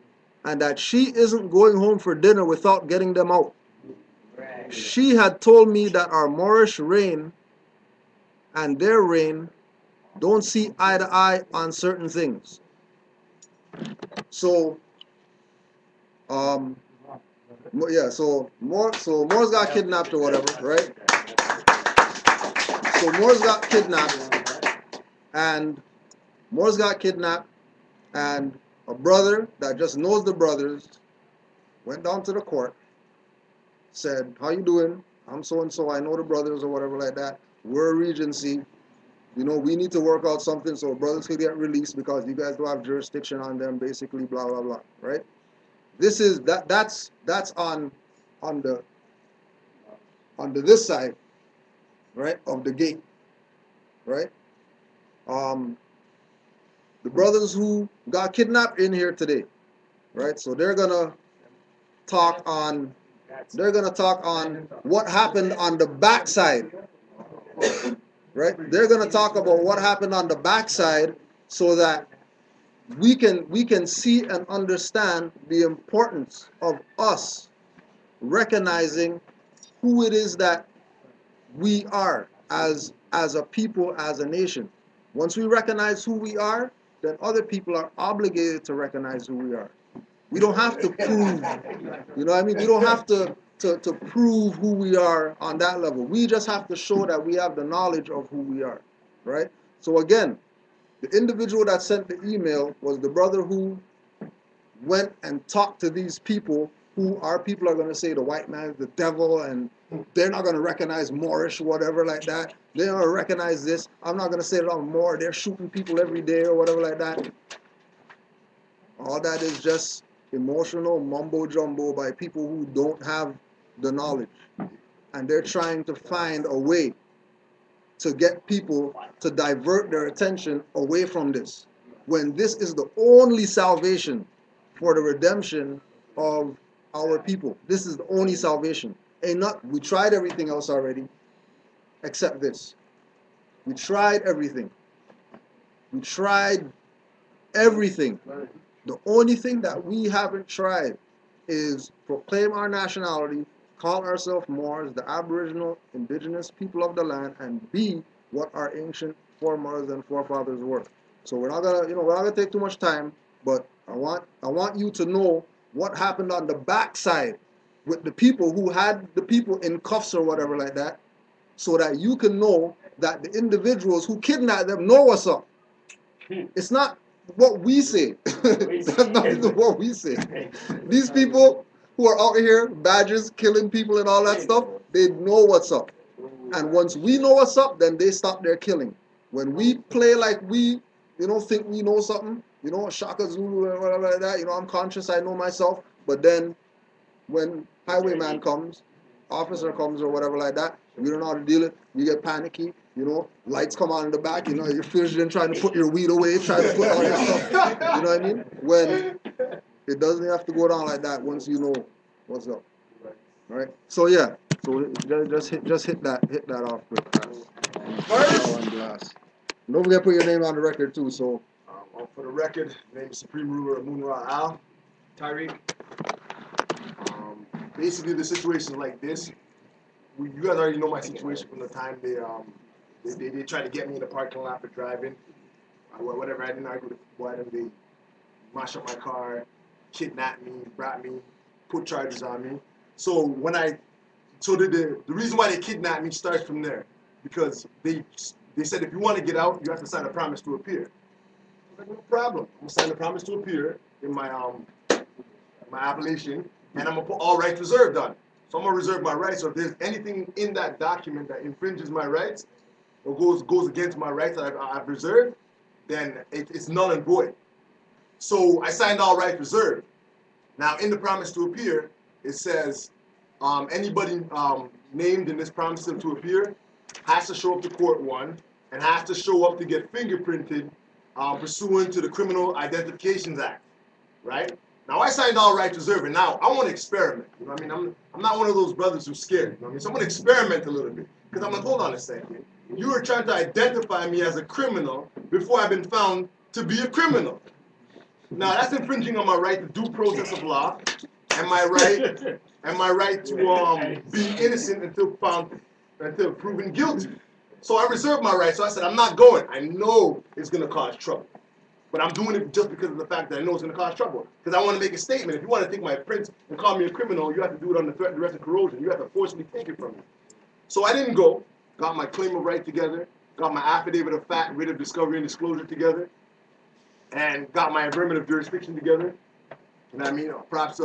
and that she isn't going home for dinner without getting them out. She had told me that our Moorish reign and their reign don't see eye to eye on certain things. So, yeah, so Moors got kidnapped or whatever, right? So Moors got kidnapped, and a brother that just knows the brothers went down to the court, said, "How you doing? I'm so and so. I know the brothers or whatever like that. We're a regency. We need to work out something so brothers could get released because you guys don't have jurisdiction on them. Basically, blah blah blah. Right? This is that's on the this side, right, of the gate, right? The brothers who got kidnapped in here today, right? So they're gonna talk on what happened on the backside, right? They're gonna talk about what happened on the backside so that we can see and understand the importance of us recognizing who it is that we are as a people, as a nation. Once we recognize who we are, then other people are obligated to recognize who we are. We don't have to prove, you know what I mean? We don't have to prove who we are on that level. We just have to show that we have the knowledge of who we are, right? So again, the individual that sent the email was the brother who went and talked to these people who our people are going to say the white man is the devil and they're not going to recognize Moorish, whatever like that. They're going to recognize this. I'm not going to say it on Moor. They're shooting people every day or whatever like that. All that is just emotional mumbo jumbo by people who don't have the knowledge. And they're trying to find a way to get people to divert their attention away from this, when this is the only salvation for the redemption of our people. This is the only salvation. Ain't not, we tried everything else already except this. We tried everything. We tried everything. The only thing that we haven't tried is proclaim our nationality, call ourselves Moors, the Aboriginal, indigenous people of the land, and be what our ancient foremothers and forefathers were. So we're not gonna take too much time, but I want you to know what happened on the backside with the people who had the people in cuffs or whatever like that, so that you can know that the individuals who kidnapped them know what's up. It's not what we say. That's not what we say. These people who are out here, badgers, killing people and all that stuff, they know what's up. And once we know what's up, then they stop their killing. When we play like we, think we know something, Shaka Zulu and whatever like that, I'm conscious, I know myself. But then when highwayman comes, officer comes or whatever like that, we don't know how to deal it. You get panicky, lights come on in the back, you're fidgeting, trying to put your weed away, trying to put all your stuff, you know what I mean? When it doesn't have to go down like that once you know what's up. All right? So yeah, so just hit that off quick. First, don't forget to put your name on the record too. So for the record, name is Supreme Ruler of Munra Al, Tyreek. Basically, the situation is like this. You guys already know my situation from the time they tried to get me in the parking lot for driving. Whatever, I didn't argue with the boy. They mashed up my car, kidnapped me, brought me, put charges on me. So the reason why they kidnapped me starts from there, because they said if you want to get out, you have to sign a promise to appear. Like, no problem. I'm gonna sign a promise to appear in my appellation, and I'm gonna put all rights reserved on it. So I'm gonna reserve my rights. So if there's anything in that document that infringes my rights or goes against my rights that I've reserved, then it's null and void. So I signed all rights reserved. Now in the promise to appear, it says anybody named in this promise to appear has to show up to court, one, and has to show up to get fingerprinted pursuant to the Criminal Identifications Act, right? Now I signed all rights reserved, and now I want to experiment. You know what I mean? I'm not one of those brothers who's scared. You know what I mean? So I'm gonna experiment a little bit, because I'm like, hold on a second. You were trying to identify me as a criminal before I've been found to be a criminal. Now that's infringing on my right to due process of law, and my right to be innocent until proven guilty. So I reserved my right. So I said, I'm not going. I know it's gonna cause trouble, but I'm doing it just because of the fact that I know it's gonna cause trouble. Because I want to make a statement. If you want to take my prints and call me a criminal, you have to do it under threat, duress, and corrosion. You have to forcibly take it from me. So I didn't go. Got my claim of right together. Got my affidavit of fact, writ of discovery and disclosure together, and got my affirmative jurisdiction together. And I mean, props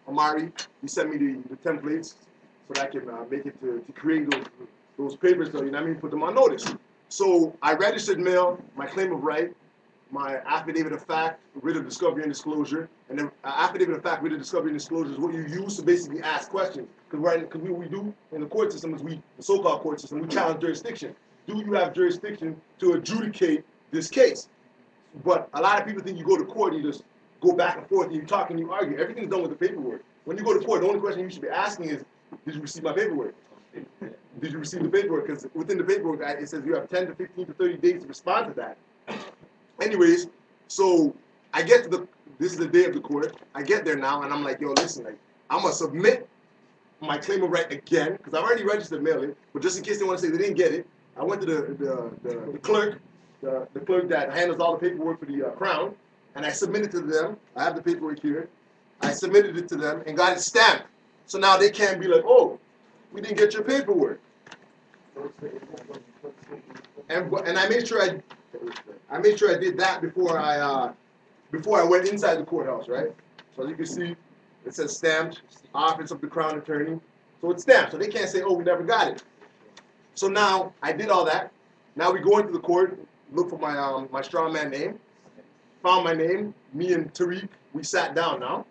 Amari, he sent me the templates so that I can make it to create those papers, so, you know what I mean, put them on notice. So I registered mail, my claim of right, my affidavit of fact, writ of discovery and disclosure, and the affidavit of fact, writ of discovery and disclosure is what you use to basically ask questions. Because what we do in the court system is the so-called court system, we challenge jurisdiction. Do you have jurisdiction to adjudicate this case? But a lot of people think you go to court and you just go back and forth and you talk and you argue. Everything's done with the paperwork. When you go to court, the only question you should be asking is, did you receive my paperwork? Did you receive the paperwork? Because within the paperwork, it says you have 10 to 15 to 30 days to respond to that. Anyways, so I get to this is the day of the court. I get there now, and I'm like, yo, listen, like, I'm going to submit my claim of right again, because I've already registered mailing, but just in case they want to say they didn't get it, I went to the clerk, the clerk that handles all the paperwork for the Crown, and I submitted to them. I have the paperwork here. I submitted it to them and got it stamped. So now they can't be like, oh, we didn't get your paperwork. And I made sure I did that before I went inside the courthouse, right? So as you can see, it says stamped, Office of the Crown Attorney. So it's stamped. So they can't say, oh, we never got it. So now I did all that. Now we go into the court, look for my my strongman name. Found my name. Me and Tariq, we sat down now.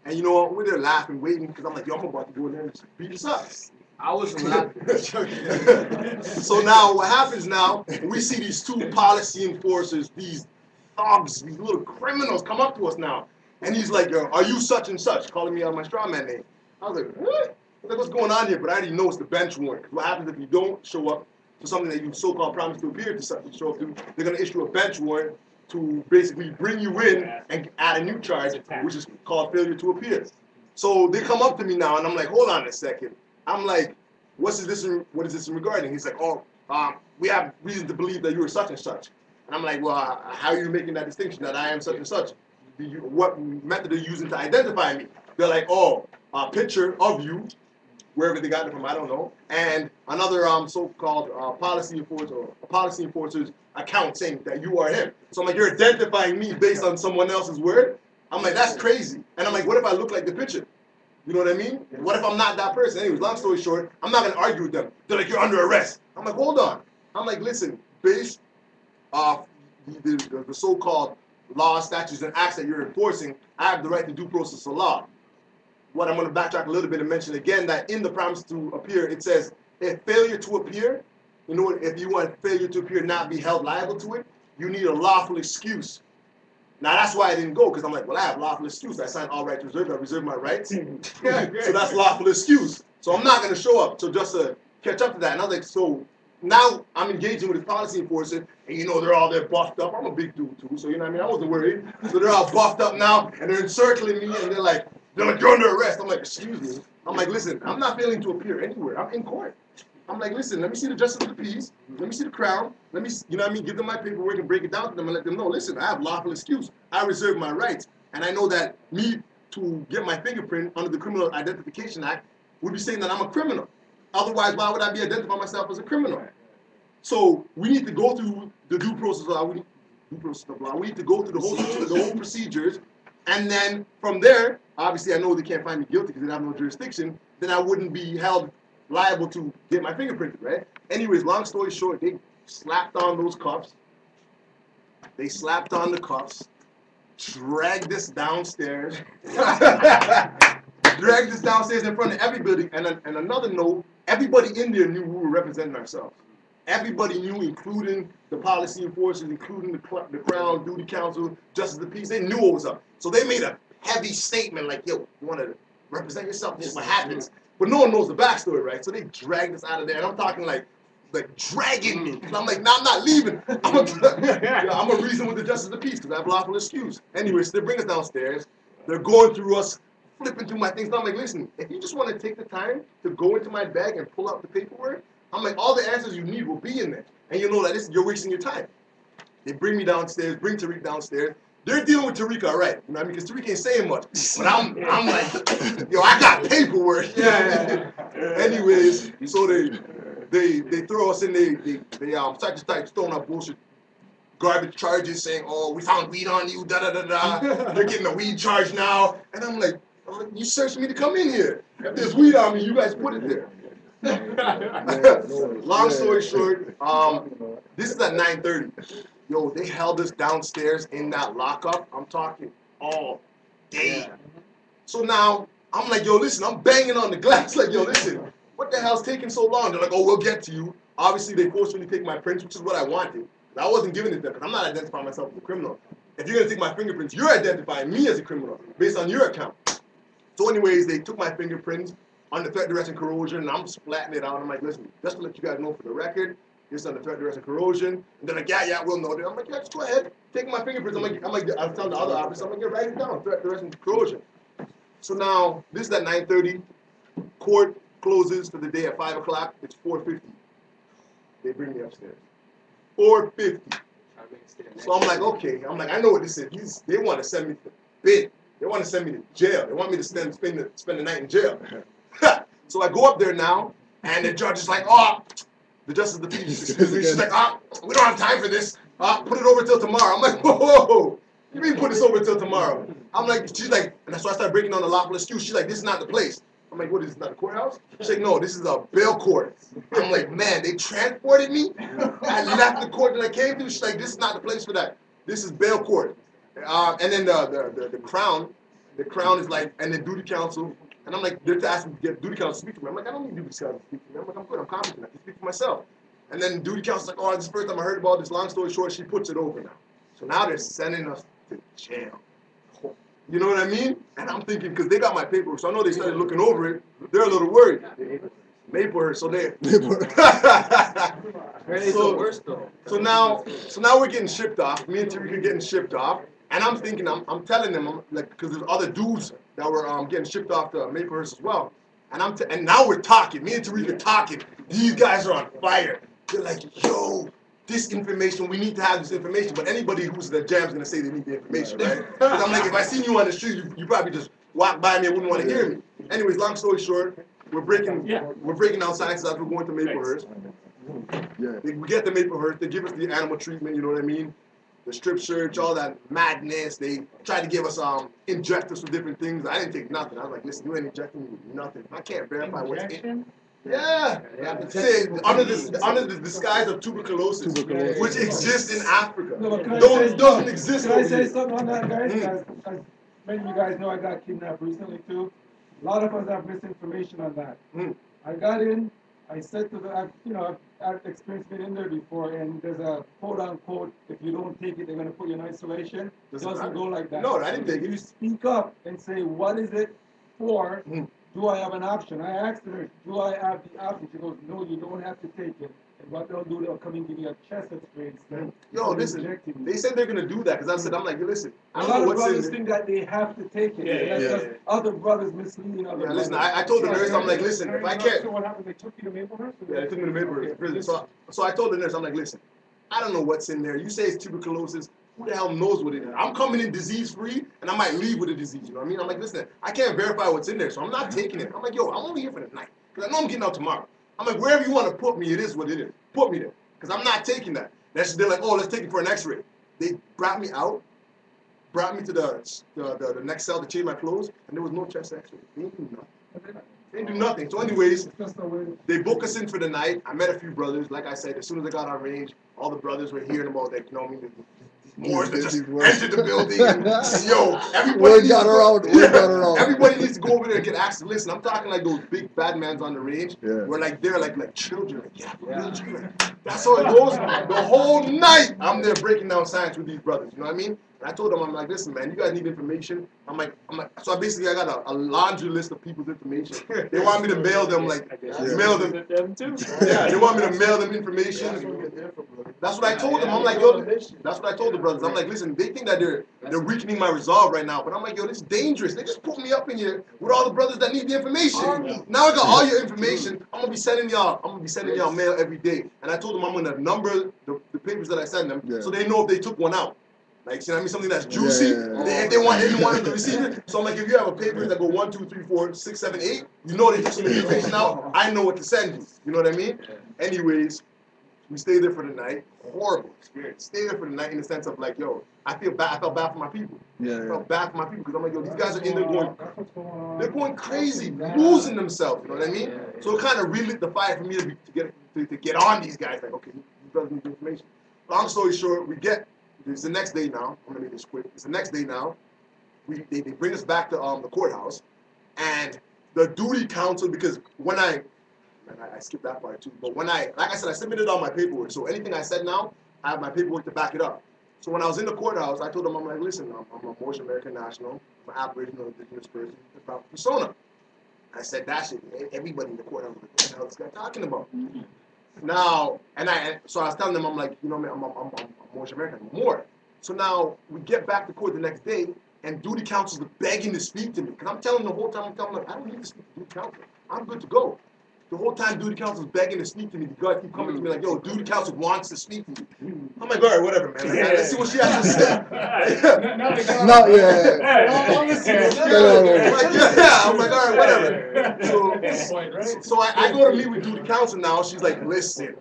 And you know what? We're there laughing, waiting, because I'm like, yo, I'm about to go in there and just beat us up. I wasn't laughing. So now what happens now, we see these two policy enforcers, these thugs, these little criminals come up to us now. And he's like, are you such and such? Calling me out my straw man name. I was like, what? Like, what's going on here? But I already know it's the bench warrant. What happens if you don't show up to something that you so-called promised to appear to show up to? They're going to issue a bench warrant to basically bring you in and add a new charge, which is called failure to appear. So they come up to me now, and I'm like, hold on a second. I'm like, what is this in regarding? He's like, we have reason to believe that you are such and such. And I'm like, well, how are you making that distinction that I am such and such? What method are you using to identify me? They're like, a picture of you, wherever they got it from, I don't know, and another so-called policy enforcer's account saying that you are him. So I'm like, you're identifying me based on someone else's word? I'm like, that's crazy. And I'm like, what if I look like the picture? You know what I mean? What if I'm not that person? Anyways, long story short, I'm not going to argue with them. They're like, you're under arrest. I'm like, hold on. I'm like, listen, based off the so-called laws, statutes, and acts that you're enforcing, I have the right to due process of law. What I'm going to backtrack a little bit and mention again that in the promise to appear, it says, if failure to appear, if you want failure to appear not be held liable to it, you need a lawful excuse. Now, that's why I didn't go, because I'm like, well, I have lawful excuse. I signed all rights reserved. I reserve my rights. So that's lawful excuse. So I'm not going to show up. So just to catch up to that. And I was like, so now I'm engaging with this policy enforcer, and they're all there buffed up. I'm a big dude, too, so you know what I mean? I wasn't worried. So they're all buffed up now, and they're encircling me, and they're like, you're under arrest. I'm like, excuse me. I'm like, listen, I'm not failing to appear anywhere. I'm in court. I'm like, listen, let me see the justice of the peace. Let me see the crown. Let me, give them my paperwork and break it down to them and let them know, listen, I have lawful excuse. I reserve my rights. And I know that me to get my fingerprint under the Criminal Identification Act would be saying that I'm a criminal. Otherwise, why would I be identifying myself as a criminal? So we need to go through the due process of law. We need to go through the whole procedures. And then from there, obviously I know they can't find me guilty because they have no jurisdiction. Then I wouldn't be held liable to get my fingerprinted, right? Anyways, long story short, they slapped on those cuffs. They slapped on the cuffs, dragged us downstairs, dragged us downstairs in front of everybody. And another note, everybody in there knew we were representing ourselves. Everybody knew, including the policy enforcers, including the Crown, Duty Council, Justice of the Peace. They knew what was up. So they made a heavy statement like, yo, you want to represent yourself? This is what happens. But no one knows the backstory, right? So they dragged us out of there. And I'm talking like dragging me. And I'm like, nah, I'm not leaving. I'm gonna reason with the Justice of the Peace because I have lawful excuse. Anyways, they bring us downstairs. They're going through us, flipping through my things. And I'm like, listen, if you just want to take the time to go into my bag and pull out the paperwork, I'm like, all the answers you need will be in there. And you know that you're wasting your time. They bring me downstairs, bring Tariq downstairs. They're dealing with Tariq all right. You know what I mean? Because Tariq ain't saying much. But I'm like, yo, I got paperwork. Anyways, so they throw us in, they start throwing out bullshit garbage charges saying, oh, we found weed on you, da-da-da-da. They're getting a weed charge now. And I'm like, you searched me to come in here. If there's weed on me, you guys put it there. Long story short, this is at 9:30. Yo, they held us downstairs in that lockup. I'm talking all day. So now I'm like, yo, listen, I'm banging on the glass like, yo, listen, what the hell's taking so long? They're like, oh, we'll get to you. Obviously, they forced me to take my prints, which is what I wanted. I wasn't giving it to them because I'm not identifying myself as a criminal. If you're gonna take my fingerprints, you're identifying me as a criminal based on your account. So anyways, they took my fingerprints on the threat, duress, and corrosion, and I'm splatting it out. I'm like, listen, just to let you guys know for the record, this is on the threat, duress, and corrosion. And they're like, yeah, we'll know that. I'm like, yeah, just go ahead, take my fingerprints. I'm like, I was telling the other officer, I'm like, yeah, write it down, threat, duress, and corrosion. So now, this is at 9:30. Court closes for the day at 5 o'clock. It's 4:50. They bring me upstairs. 4:50. So I'm like, okay. I'm like, I know what this is. They want to send me to bed. They want to send me to jail. They want me to spend the night in jail. So I go up there now, and the judge is like, oh, the Justice of the Peace, excuse me. She's like, we don't have time for this. Put it over till tomorrow. I'm like, whoa. You mean put this over till tomorrow? I'm like, she's like, and so I started breaking down the lawful excuse. She's like, this is not the place. I'm like, what is this, not the courthouse? She's like, no, this is a bail court. I'm like, man, they transported me? I left the court that I came to. She's like, this is not the place for that. This is bail court. And then the crown is like, and then duty counsel. And I'm like, they're asking to get duty counsel to speak to me. I'm like, I don't need duty counsel to speak to me. I'm like, I'm good, I'm competent. I can speak for myself. And then duty counsel's like, oh, this is the first time I heard about this. Long story short, she puts it over now. So now they're sending us to jail. You know what I mean? And I'm thinking, because they got my paperwork, so I know they started looking over it. They're a little worried. Maplehurst, so they. So now we're getting shipped off. Me and Tariq getting shipped off, and I'm thinking, I'm telling them, I'm like, because there's other dudes that were getting shipped off to Maplehurst as well, and and now we're talking. Me and Tariq are talking. These guys are on fire. They're like, yo, this information, we need to have this information. But anybody who's in the jam's gonna say they need the information, right? Because I'm like, if I seen you on the street, you probably just walk by me and wouldn't want to hear me. Anyways, long story short, we're breaking down sciences as we're going to Maplehurst. We get to Maplehurst, they give us the animal treatment, you know what I mean? The strip search, all that madness. They tried to give us inject us with different things. I didn't take nothing. I was like, listen, you ain't injecting me with nothing. I can't verify what's in. Yeah. Say, under the disguise of tuberculosis, which exists in Africa. No, but Doesn't exist Can I over say here. something on that, guys? As many of you guys know, I got kidnapped recently too. A lot of us have misinformation on that. I got in. I said to the, I've experienced being in there before, and there's a quote unquote, if you don't take it, they're gonna put you in isolation. It doesn't go like that. No, I didn't take it. You speak up and say, what is it for? Do I have an option? I asked her, do I have the option? She goes, no, you don't have to take it. And what they'll do, they'll come and give you a chest x-ray instead. Yo, listen, they said they're gonna do that because I'm like, listen, I A don't lot know of what's brothers in think that they have to take it. That's just other brothers misleading other brothers. listen, I told the nurse, I'm like, listen, if I can't. So what happened? They took you to Maplehurst? Yeah, they took me to Maplehurst prison. So I told the nurse, I'm like, listen, I don't know what's in there. You say it's tuberculosis. Who the hell knows what it is? I'm coming in disease-free, and I might leave with a disease. You know what I mean? I'm like, listen, I can't verify what's in there, so I'm not taking it. I'm like, yo, I'm only here for the night, because I know I'm getting out tomorrow. I'm like, wherever you want to put me, it is what it is. Put me there, because I'm not taking that. They're like, oh, let's take it for an X-ray. They brought me out, brought me to the next cell to change my clothes, and there was no chest X-ray. They didn't do nothing. They didn't do nothing. So anyways, they book us in for the night. I met a few brothers. Like I said, as soon as I got on range, all the brothers were hearing about that, you know what I mean? Moors that just entered the building. And, yo, everybody needs to go over there and get access. Listen, I'm talking like those big bad mans on the range. Where like they're like children. That's how it goes. The whole night I'm there breaking down science with these brothers. You know what I mean? And I told them, I'm like, listen, man, you guys need information. I'm like, so I got a laundry list of people's information. They want me to mail them, mail them. Yeah, they want me to mail them information. That's what I told them. I'm like, yo, that's what I told the brothers. I'm like, listen, they think that they're weakening my resolve right now, but I'm like, yo, this is dangerous. They just put me up in here with all the brothers that need the information. Now I got all your information. I'm gonna be sending y'all mail every day. And I told them I'm gonna number the papers that I send them, so they know if they took one out. Like, you know what I mean? Something that's juicy. They want them to receive it. So I'm like, if you have a paper that go 1, 2, 3, 4, 6, 7, 8, you know they took some information out. I know what to send you. You know what I mean? Anyways, we stayed there for the night. Horrible experience. Stayed there for the night in the sense of like, yo, I felt bad for my people. I felt bad for my people because I'm like, yo, these guys are in there they're going crazy, losing themselves. You know what I mean? So it kind of relit the fire for me to get on these guys. Like, okay, you brothers need information. Long story short, it's the next day now. I'm gonna make this quick. It's the next day now. They bring us back to the courthouse, and the duty counsel, because when I skipped that part too, but like I said, I submitted all my paperwork. So anything I said now, I have my paperwork to back it up. So when I was in the courthouse, I told them, I'm like, listen, I'm a Moorish American national, I'm an Aboriginal indigenous person, the proper persona. I said that shit. Everybody in the courthouse was like, what the hell is this guy talking about? Now, so I was telling them, I'm like, you know, I'm Moorish American, I'm Moor. So now we get back to court the next day, and duty counsels are begging to speak to me. Because I'm telling them the whole time, I don't need to speak to duty counsel. I'm good to go. The whole time duty counsel is begging to speak to me. The guy keep coming to me like, yo, duty counsel wants to speak to you. I'm like, all right, whatever, man. Like, let's see what she has to say. I'm like, all right, whatever. So I go to meet with duty counsel now. She's like, listen.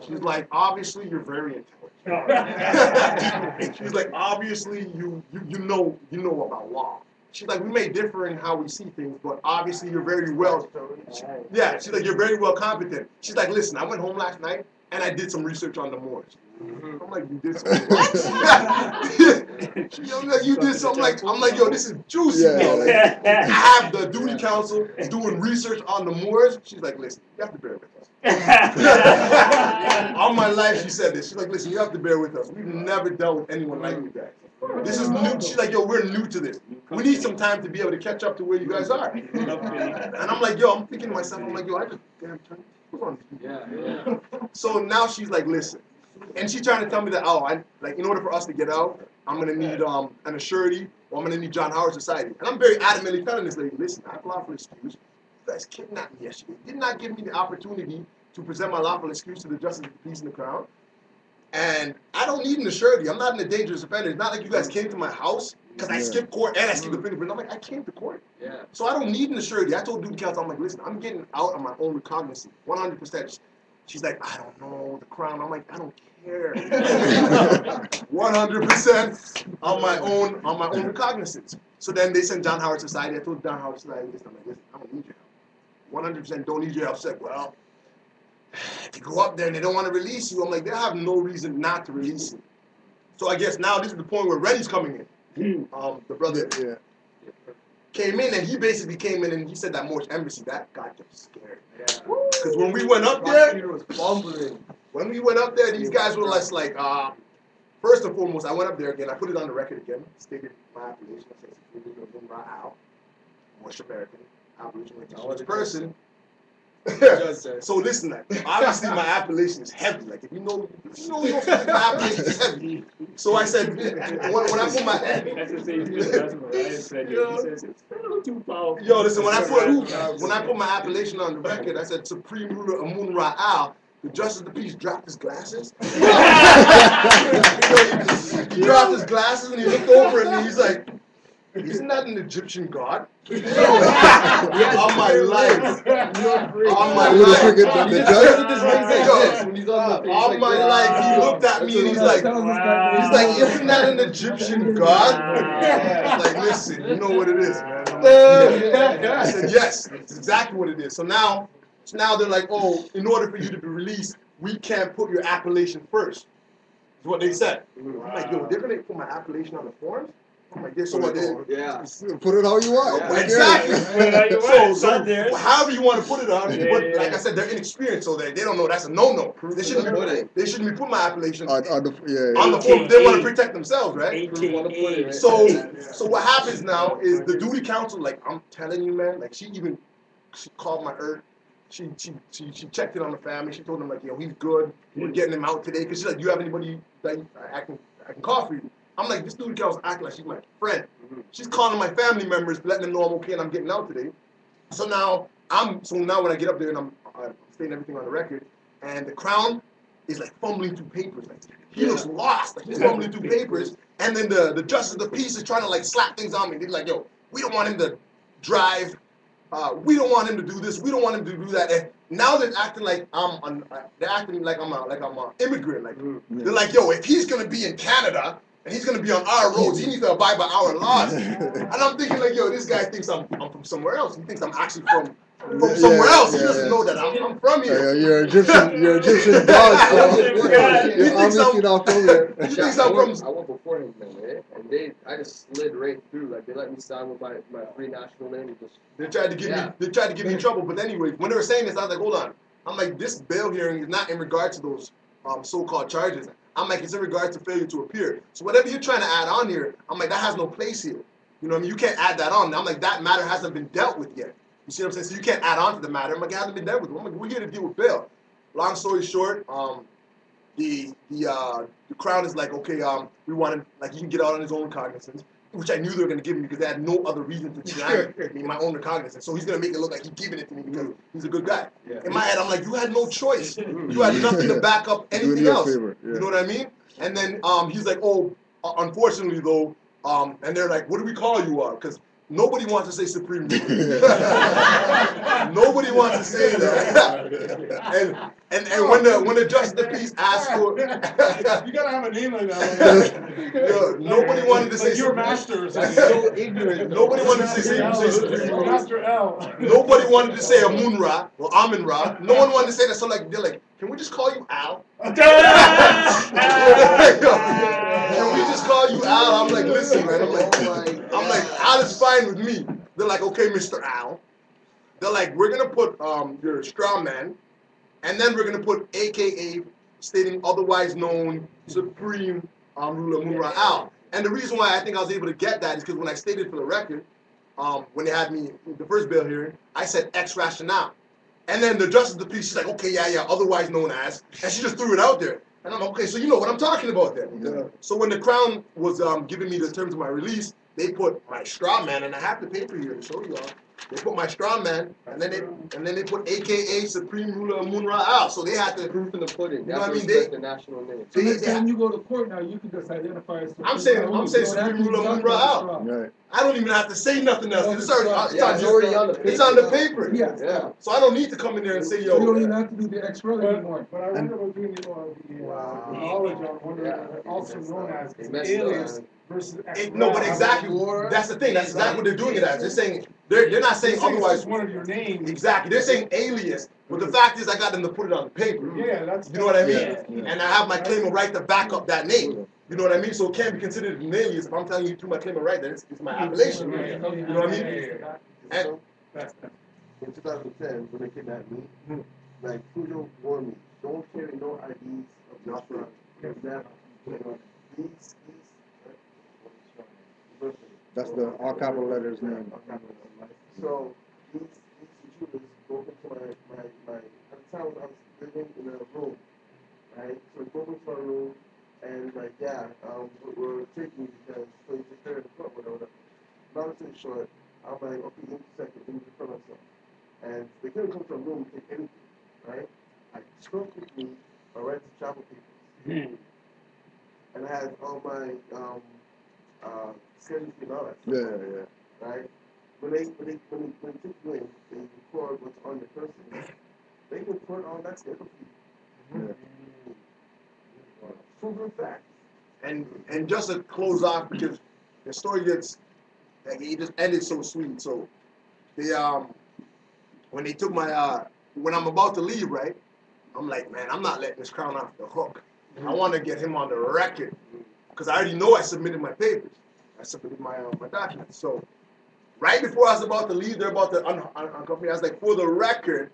She's like, obviously you're very intelligent. She's like, obviously you know about law. She's like, we may differ in how we see things, but obviously you're very well. She's like, you're very well competent. She's like, listen, I went home last night and I did some research on the Moors. I'm like, you did something? I'm like, you did something? I'm like, yo, this is juicy. I have the duty counsel doing research on the Moors. She's like, listen, you have to bear with us. All my life she said this. She's like, listen, you have to bear with us. We've never dealt with anyone like you guys. This is new. She's like, yo, we're new to this. we need some time to be able to catch up to where you guys are. And I'm like, yo, I'm thinking to myself, I'm like, yo, I just damn turned on these people. Yeah. So now she's like, listen. And she's trying to tell me that, oh, like, in order for us to get out, I'm going to need an assurity, or I'm going to need John Howard Society. And I'm very adamantly telling this lady, listen, I have a lawful excuse. You guys kidnapped me yesterday. Did not give me the opportunity to present my lawful excuse to the justice of the peace and the crown. And I don't need an assurity. I'm not in a dangerous offender. It's not like you guys came to my house because I skipped court and I skipped the fingerprint. I'm like, I came to court. Yeah. So I don't need an assurity. I told duty counsel, I'm like, listen, I'm getting out on my own recognizance, 100%. She's like, I don't know, the crown. I'm like, I don't care. 100% on my own recognizance. So then they sent John Howard Society. I told John Howard Society, listen, I'm like, listen, I don't need your help. 100% don't need your help. She's like, well, if you go up there and they don't want to release you, I'm like, they have no reason not to release you. So I guess now this is the point where Rennie's coming in. The brother came in, and he basically came in and he said that Morse Embassy, that got them scared. Because when we went up there, these guys were less like, first and foremost, I went up there again, I put it on the record again, stated my application, I said, worship American, aboriginal indigenous person. So listen, like, obviously my appellation is heavy. Like if you know my appellation is heavy. So I said when I put my yo, listen, when I put my appellation on the record, I said Supreme Ruler Amun Ra'al. The Justice of the Peace dropped his glasses. He dropped his glasses and he looked over at me. He's like, isn't that an Egyptian god? On my life. On my life. On my life. He looked at me and he's like, isn't that an Egyptian god? I was like, listen, you know what it is, man. I said, yes, it's exactly what it is. So now they're like, oh, in order for you to be released, we can't put your appellation first. Is what they said. I'm like, yo, they're going to put my appellation on the forms? I'm like, this is what they put it how you want. Yeah, exactly. So however you want to put it on, but like I said, they're inexperienced, so they don't know that's a no-no. They shouldn't be putting my appellation on the form. They want to protect themselves, right? So what happens now is the duty counsel, like I'm telling you, man, like she called my earth. She checked it on the family. She told them like, yo, he's good. We're getting him out today. Cause she's like, do you have anybody that I can call for you? I'm like, this dude girl's acting like she's my friend. She's calling my family members, letting them know I'm okay and I'm getting out today. So now when I get up there and I'm stating everything on the record, and the crown is like fumbling through papers. Like he looks lost. Like he's fumbling through papers. And then the justice of the peace is trying to like slap things on me. They're like, yo, we don't want him to drive. We don't want him to do this. We don't want him to do that. And now they're acting like I'm an immigrant. Like they're like, yo, if he's gonna be in Canada and he's gonna be on our roads, he needs to abide by our laws. And I'm thinking like, yo, this guy thinks I'm from somewhere else. He thinks I'm actually from somewhere else. He doesn't know that I'm from here. You're Egyptian god, so you're obviously not from here. He thinks I'm from. I went before him, man, and I just slid right through. Like they let me sign with my free national name. And just they tried to give me trouble. But anyway, when they were saying this, I was like, hold on. I'm like, this bail hearing is not in regard to those so-called charges. I'm like, it's in regards to failure to appear. So whatever you're trying to add on here, I'm like, that has no place here. You know what I mean? You can't add that on. I'm like, that matter hasn't been dealt with yet. You see what I'm saying? So you can't add on to the matter. I'm like, it hasn't been dealt with. I'm like, we're here to deal with bail. Long story short, the crown is like, okay, we want him, like, he can get out on his own recognizance, which I knew they were going to give me because they had no other reason to deny me my own recognizance. So he's going to make it look like he's giving it to me because he's a good guy. Yeah. In my head, I'm like, you had no choice. You had nothing to back up anything else. You know what I mean? And then he's like, oh, unfortunately, though, and they're like, what do we call you? Because nobody wants to say Supreme Ruler. Nobody wants to say that. and when the Justice of the Peace asked for, you gotta have a name like that. Nobody wanted to say your master. So ignorant. Nobody wanted to say Supreme Ruler. Master L. Nobody wanted to say Amun Ra or Amin Ra. No one wanted to say that. So like they're like, can we just call you Al? Can we just call you Al? I'm like, listen, man. I'm like, Al is fine with me. They're like, okay, Mr. Al. They're like, we're gonna put your straw man, and then we're gonna put AKA stating otherwise known Supreme Ruler Amun Ra Al. And the reason why I think I was able to get that is because when I stated for the record, when they had me the first bail hearing, I said ex rationale. And then the justice of the peace, she's like, okay, yeah, otherwise known as, and she just threw it out there. And I'm like, okay, so you know what I'm talking about then. Yeah. So when the Crown was giving me the terms of my release, they put my straw man, and I have the paper here to show you all. They put my straw man, and then they put AKA Supreme Ruler of Munra Al. So they had to Proof in the pudding. You know what I mean? They the national name. So next time you go to court now, you can just identify as I'm saying Supreme Ruler of Munra Al. Right. I don't even have to say nothing else. It's already, it's on the paper. Yeah. So I don't need to come in there and say, So you don't yo. even have to do the extra anymore. But I wonder about doing the knowledge on wonder also known as alias versus No, but exactly. That's the thing. That's exactly what they're doing it as. They're saying they're not saying otherwise. One of your names. Exactly. They're saying alias. But the fact is, I got them to put it on the paper. Yeah, that's. You know what I mean? Yeah. And I have my claim of right to back up that name. You know what I mean? So it can't be considered an alias if I'm telling you through my claim of right that it's my appellation. You know what I mean? And in 2010, when they kidnapped me, like Cujo warned me, don't carry no IDs of nothing. These That's the all capital letters name. So these intruders broke into my at the time I was living in a room, right? So they broke into my room and like we're taking me because so you take care of the front whatever. Long story short, I'm like, okay, give me a second, let me defend myself. And they couldn't come to a room and take anything, right? I took with me my right to travel papers. And I had all my schedules and all that stuff. Yeah. Right? When they take you in, they record what's on your person. They can put all that stuff for you. Proven fact. And just to close off because the story gets like it just ended so sweet. So they when they took my when I'm about to leave, right? I'm like, man, I'm not letting this Crown off the hook. I want to get him on the record because I already know I submitted my papers. I submitted my documents. So right before I was about to leave, they're about to uncuff me. I was like, for the record,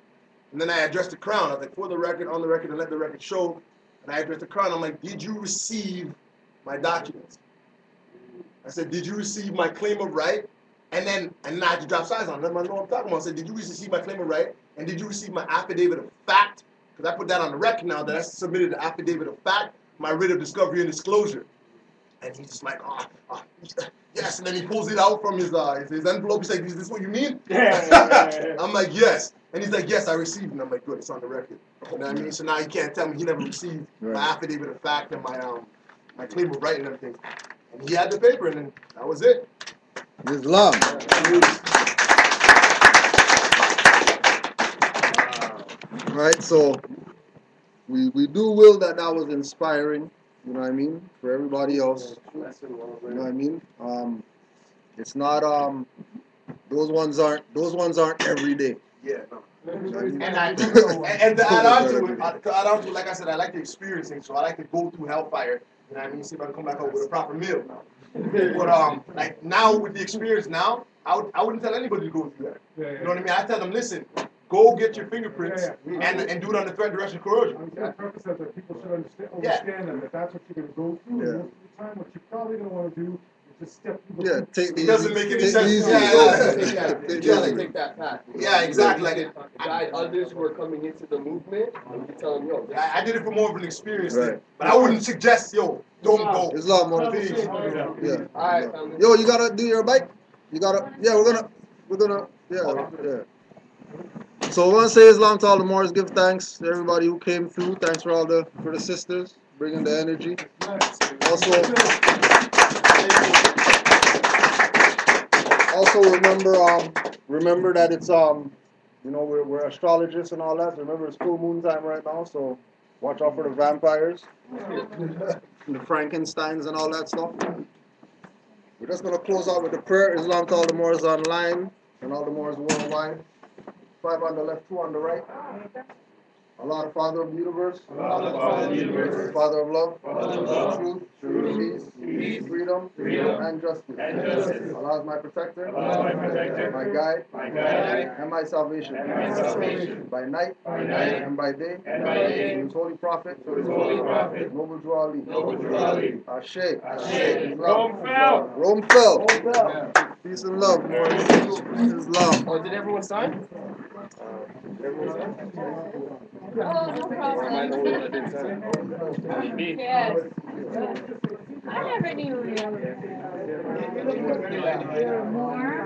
and then I addressed the Crown. I was like, for the record, on the record, and let the record show. And I addressed the Crown. I'm like, did you receive my documents? I said, did you receive my claim of right? And then I had to drop signs on them. I know what I'm talking about. I said, did you receive my claim of right? And did you receive my affidavit of fact? Because I put that on the record now that I submitted the affidavit of fact, my writ of discovery and disclosure. And he's just like, yes. And then he pulls it out from his envelope. He's like, is this what you mean? I'm like, yes. And he's like, yes, I received it. And I'm like, good, it's on the record. You know what I mean? So now he can't tell me he never received my affidavit of fact and my claim of right and everything. And he had the paper, and then that was it. Islam. Right, so we do will that was inspiring, you know what I mean, for everybody else. You know what I mean? It's not those ones aren't every day. Yeah, no. And to add on to it, like I said, I like the experiencing, so I like to go through hellfire. You know what I mean? See if I can come back up with a proper meal. But like now with the experience now, I wouldn't tell anybody to go through that. You know what I mean? I tell them, listen, go get your fingerprints and do it on the threat, direction, corrosion. The purpose of that people should understand that that's what you're going to go through. Most of the time, what you're probably going to want to do is just step through the it doesn't make any sense. Take that path. Yeah, exactly. Like guide others who are coming into the movement, and you tell them, yo. I did it for more of an experience thing, but I wouldn't suggest, yo, don't go. Islam, please. Yeah. All right, yo, you gotta do your bike. You gotta. Yeah, we're gonna. Yeah. So I want to say Islam to all the Moors. Give thanks to everybody who came through. Thanks for the sisters bringing the energy. Also remember that it's we're astrologists and all that. So remember it's full moon time right now. So watch out for the vampires, the Frankensteins and all that stuff. We're just gonna close out with the prayer. Islam to all the Moors online and all the Moors worldwide. 5 on the left, 2 on the right. Allah, the Father of the universe. Allah, the Father of the universe. Father of love. Father of love. Truth. Peace. Freedom. And justice. Allah is my protector. My guide. And my salvation. By night. And by day. Through his holy prophet. Noble Drew Ali. Ashe. Rome fell. Peace and love, boys. Peace and love. Oh, did everyone sign? Oh, no Or am I the problem. only one that didn't sign? Me. Yes. I never knew you. You're more